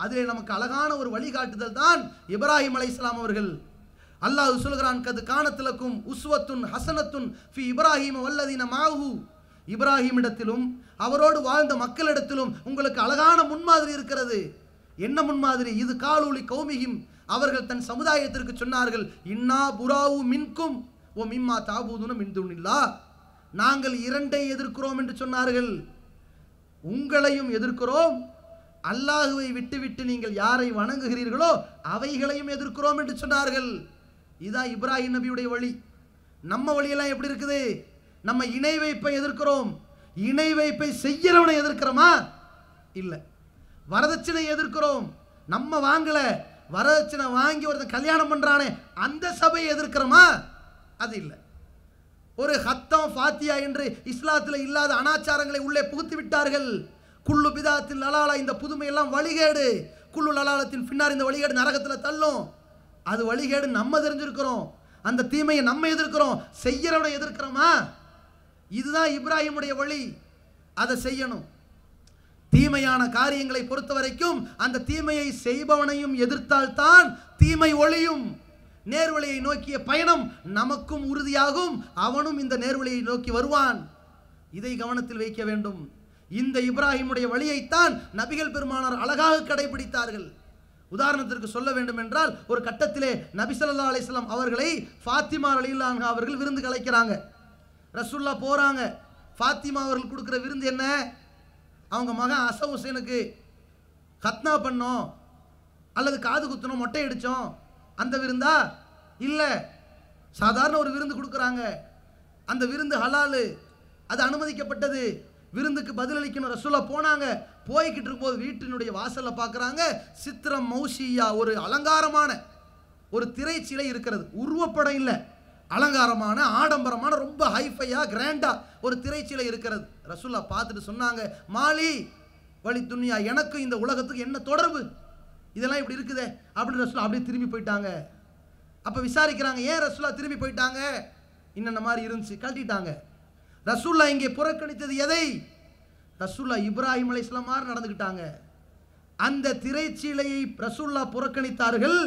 அதிலே நமக்கு அழகான ஒரு வழிகாட்டுதல் தான் இப்ராஹிம் அலைஹிஸ்ஸலாம் அவர்கள். அல்லாஹ் சொல்கிறான் கது கானத்திலக்கும் உஸ்வத்துன் ஹசனத்துன் ஃபி இப்ராஹிம் வல்லதீன மாஹு, இப்ராஹிமிடத்திலும் அவரோடு வாழ்ந்த மக்களிடத்திலும் உங்களுக்கு அழகான முன்மாதிரி இருக்கிறது. என்ன முன்மாதிரி? இது காலூலி கௌமிஹிம், அவர்கள் தன் சமுதாயத்திற்கு சொன்னார்கள் இன்னா புராவு மின்கும் ஓ மிம்மா தாபூதுன மின் துனில்லாஹ், நாங்கள் இரண்டை எதிர்க்கிறோம் என்று சொன்னார்கள். உங்களையும் எதிர்க்கிறோம், அல்லாஹுவை விட்டுவிட்டு நீங்கள் யாரை வணங்குகிறீர்களோ அவைகளையும் எதிர்க்கிறோம் என்று சொன்னார்கள். இதுதான் இப்ராஹிம் நபியுடைய வழி. நம்ம வழியெல்லாம் எப்படி இருக்குது? நம்ம இணை வைப்பை எதிர்க்கிறோம். இணை வைப்பை செய்யறவனை எதிர்க்கிறோமா? இல்லை. வரதட்சணை எதிர்க்கிறோம். நம்ம வாங்கல, வரதட்சணை வாங்கி ஒருத்தன் கல்யாணம் பண்றானே அந்த சபையை எதிர்க்கிறோமா? அது இல்லை. ஒரு ஹத்தம் ஃபாத்தியா என்று இஸ்லாத்தில் இல்லாத அனாச்சாரங்களை உள்ளே புகுத்தி விட்டார்கள். குல்லு பிதாத்தில் லலாலா, இந்த புதுமை எல்லாம் வழிகேடு. குல்லு லலாலத்தின் பின்னார் இந்த வழிகேடு நரகத்தில் தள்ளும். அது வழிகேடு நம்ம தெரிஞ்சிருக்கிறோம். அந்த தீமையை நம்ம எதிர்க்கிறோம். செய்யறவனை எதிர்க்கிறோமா? இதுதான் இப்ராஹிமுடைய வழி. அதை செய்யணும். தீமையான காரியங்களை பொறுத்த வரைக்கும் அந்த தீமையை செய்பவனையும் எதிர்த்தால்தான் தீமை ஒழியும். நேர்வழியை நோக்கிய பயணம் நமக்கும் உறுதியாகும், அவனும் இந்த நேர்வழியை நோக்கி வருவான். இதை கவனத்தில் வைக்க வேண்டும். இந்த இப்ராஹிமுடைய வழியைத்தான் நபிகள் பெருமானார் அழகாக கடைபிடித்தார்கள். உதாரணத்திற்கு சொல்ல வேண்டும் என்றால், ஒரு கட்டத்திலே நபி ஸல்லல்லாஹு அலைஹி வஸல்லம் அவர்களை ஃபாத்திமா ரலியல்லாஹு அன்ஹா அவர்கள் விருந்து கலைக்கிறாங்க. ரசூலுல்லாஹ் போறாங்க. ஃபாத்திமா அவர்கள் கொடுக்குற விருந்து என்ன? அவங்க மகன் அசன் ஹுசைனுக்கு கத்னா பண்ணோம் அல்லது காது குத்தணும், மொட்டை அடித்தோம், அந்த விருந்தா? இல்லை, சாதாரண ஒரு விருந்து கொடுக்குறாங்க. அந்த விருந்து ஹலாலு, அது அனுமதிக்கப்பட்டது. விருந்துக்கு பதிலளிக்கணும். ரசூலுல்லாஹ் போனாங்க. போய்கிட்டு இருக்கும்போது வீட்டினுடைய வாசலில் பார்க்குறாங்க சித்திரம் மௌசியா, ஒரு அலங்காரமான ஒரு திரைச்சிலை இருக்கிறது. உருவப்படம் இல்லை, அலங்காரமான ஆடம்பரமான ரொம்ப ஹைஃபையா கிராண்டா ஒரு திரைச்சிலை இருக்கிறது. ரசூலுல்லாஹ் பார்த்துட்டு சொன்னாங்க மாலி வழி துன்யா, எனக்கு இந்த உலகத்துக்கு என்ன தொடர்பு? இதெல்லாம் இப்படி இருக்குதே அப்படின்னு ரசூலுல்லாஹ் அப்படியே திரும்பி போயிட்டாங்க. அப்போ விசாரிக்கிறாங்க ஏன் ரசூலுல்லாஹ் திரும்பி போயிட்டாங்க? இன்னென்ன மாதிரி இருந்துச்சு, கழட்டிட்டாங்க. ரசூலுல்லாஹ் இங்கே புறக்கணித்தது எதை? ரசூலுல்லாஹ் இப்ராஹிம் அலைஹிஸ்ஸலாம் மாதிரி நடந்துக்கிட்டாங்க. அந்த திரைச்சீலையை ரசூலுல்லாஹ் புறக்கணித்தார்கள்.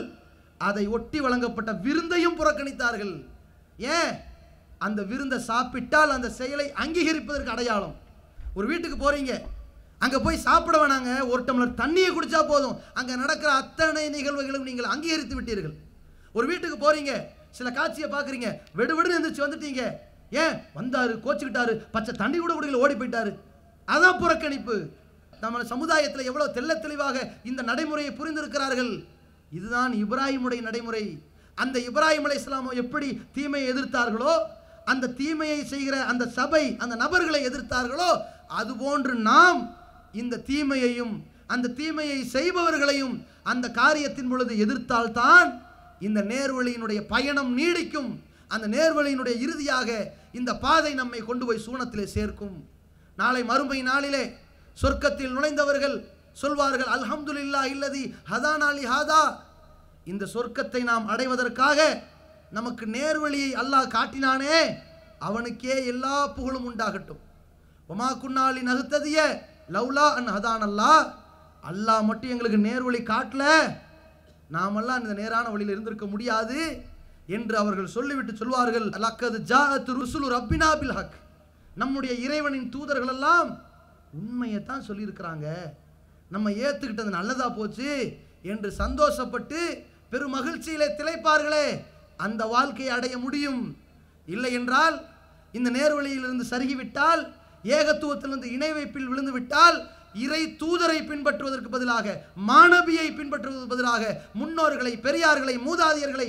அதை ஒட்டி வழங்கப்பட்ட விருந்தையும் புறக்கணித்தார்கள். ஏன்? அந்த விருந்தை சாப்பிட்டால் அந்த செயலை அங்கீகரிப்பதற்கு அடையாளம். ஒரு வீட்டுக்கு போறீங்க, அங்கே போய் சாப்பிட வேணாங்க, ஒரு டம்ளர் தண்ணியை குடிச்சா போதும், அங்கே நடக்கிற அத்தனை நிகழ்வுகளும் நீங்கள் அங்கீகரித்து விட்டீர்கள். ஒரு வீட்டுக்கு போறீங்க, சில காட்சியை பார்க்குறீங்க, வெடுவெடுன்னு எந்திரிச்சு வந்துட்டீங்க. ஏன் வந்தாரு, கோச்சுக்கிட்டாரு, பச்சை தண்ணி கூட குடிக்கல, ஓடி போயிட்டாரு. அதான் புறக்கணிப்பு. நம்ம சமுதாயத்தில் எவ்வளவு தெள்ள தெளிவாக இந்த நடைமுறையை புரிந்திருக்கிறார்கள். இதுதான் இப்ராஹிமுடைய நடைமுறை. அந்த இப்ராஹிம் அலைஹிஸ்ஸலாம் எப்படி தீமையை எதிர்த்தார்களோ அந்த தீமையை செய்கிற அந்த சபை அந்த நபர்களை எதிர்த்தார்களோ அதுபோன்று நாம் இந்த தீமையையும் அந்த தீமையை செய்பவர்களையும் அந்த காரியத்தின் பொழுது எதிர்த்தால்தான் இந்த நேர்வழியினுடைய பயணம் நீடிக்கும். அந்த நேர்வழியினுடைய இறுதியாக இந்த பாதை நம்மை கொண்டு போய் சூனத்திலே சேர்க்கும். நாளை மறுமை நாளிலே சொர்க்கத்தில் நுழைந்தவர்கள் சொல்வார்கள், அல்ஹம்துலில்லாஹ் இல்லதி ஹதானா லிஹாதா. இந்த சொர்க்கத்தை நாம் அடைவதற்காக நமக்கு நேர்வழியை அல்லாஹ் காட்டினானே, அவனுக்கே எல்லா புகழும் உண்டாகட்டும். ஒமா குன்னாலி நகுத்ததிய லவ்லா அன் ஹதான் அல்லாஹ். அல்லாஹ் மட்டும் எங்களுக்கு நேர்வழி காட்டல, நாமெல்லாம் இந்த நேரான வழியில் இருந்திருக்க முடியாது என்று அவர்கள் சொல்லிவிட்டு சொல்வார்கள், லக்கது ஜாஅத் ருசுலு ரப்பினா பில் ஹக். நம்முடைய இறைவனின் தூதர்கள் எல்லாம் உண்மையைத்தான் சொல்லியிருக்கிறாங்க, நம்ம ஏற்றுக்கிட்டது நல்லதா போச்சு என்று சந்தோஷப்பட்டு பெரும் மகிழ்ச்சியிலே திளைப்பார்களே, அந்த வாழ்க்கையை அடைய முடியும். இல்லை என்றால் இந்த நேர்வழியிலிருந்து சருகிவிட்டால், ஏகத்துவத்திலிருந்து இணை வைப்பில் விழுந்து விட்டால், இறை தூதரை பின்பற்றுவதற்கு பதிலாக மாணவியை பின்பற்றுவதற்கு பதிலாக முன்னோர்களை, பெரியார்களை, மூதாதையர்களை,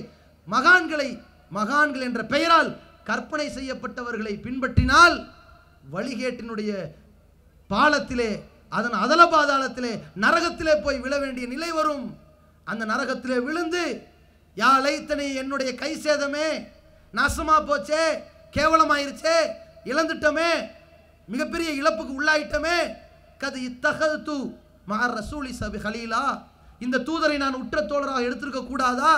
மகான்கள் என்ற பெயரால் கற்பனை செய்யப்பட்டவர்களை பின்பற்றினால் வழிகேட்டினுடைய பாலத்திலே, அதன் அதல பாதாளத்திலே, நரகத்திலே போய் விழ வேண்டிய நிலை வரும். அந்த நரகத்திலே விழுந்து, யா லைத்தனி, என்னுடைய கை சேதமே, நாசமா போச்சே, கேவலமாயிருச்சே, இழந்துட்டோமே, மிகப்பெரிய இழப்புக்கு உள்ளாயிட்டோமே, கது இத்தகது மஹர் ரசூலி சபி ஹலீலா, இந்த தூதரை நான் உற்ற தோழராக எடுத்திருக்க கூடாதா,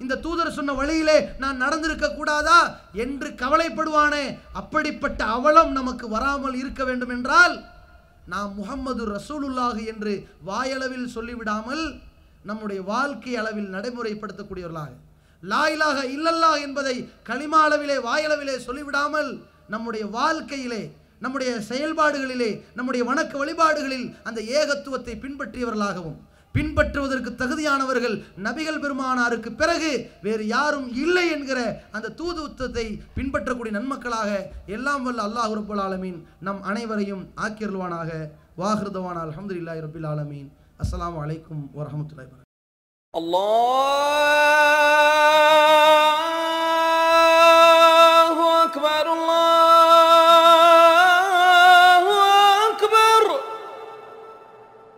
இந்த தூதர் சொன்ன வழியிலே நான் நடந்திருக்க கூடாதா என்று கவலைப்படுவானே. அப்படிப்பட்ட அவலம் நமக்கு வராமல் இருக்க வேண்டும் என்றால் நாம் முஹம்மது ரசூலுல்லாஹ் என்று வாயளவில் சொல்லிவிடாமல் நம்முடைய வாழ்க்கை அளவில் நடைமுறைப்படுத்தக்கூடியவர்களாக, லா இலாஹ இல்லல்லாஹ் என்பதை கலிமா அளவிலே வாயளவிலே சொல்லிவிடாமல் நம்முடைய வாழ்க்கையிலே, நம்முடைய செயல்பாடுகளிலே, நம்முடைய வணக்க வழிபாடுகளில் அந்த ஏகத்துவத்தை பின்பற்றியவர்களாகவும், பின்பற்றுவதற்கு தகுதியானவர்கள் நபிகள் பெருமானாருக்கு பிறகு வேறு யாரும் இல்லை என்கிற அந்த தூதுத்துவத்தை பின்பற்றக்கூடிய நன்மக்களாக எல்லாம் வல்ல அல்லாஹ் ரப்பல் ஆலமீன் நம் அனைவரையும் ஆக்கியருள்வானாக. வாஹிருதவான அல்ஹம்துலில்லாஹி ரப்பில் ஆலமீன். அஸ்ஸலாமு அலைக்கும் வரஹ்மத்துல்லாஹி வபரகாத்துஹு. அல்லாஹ்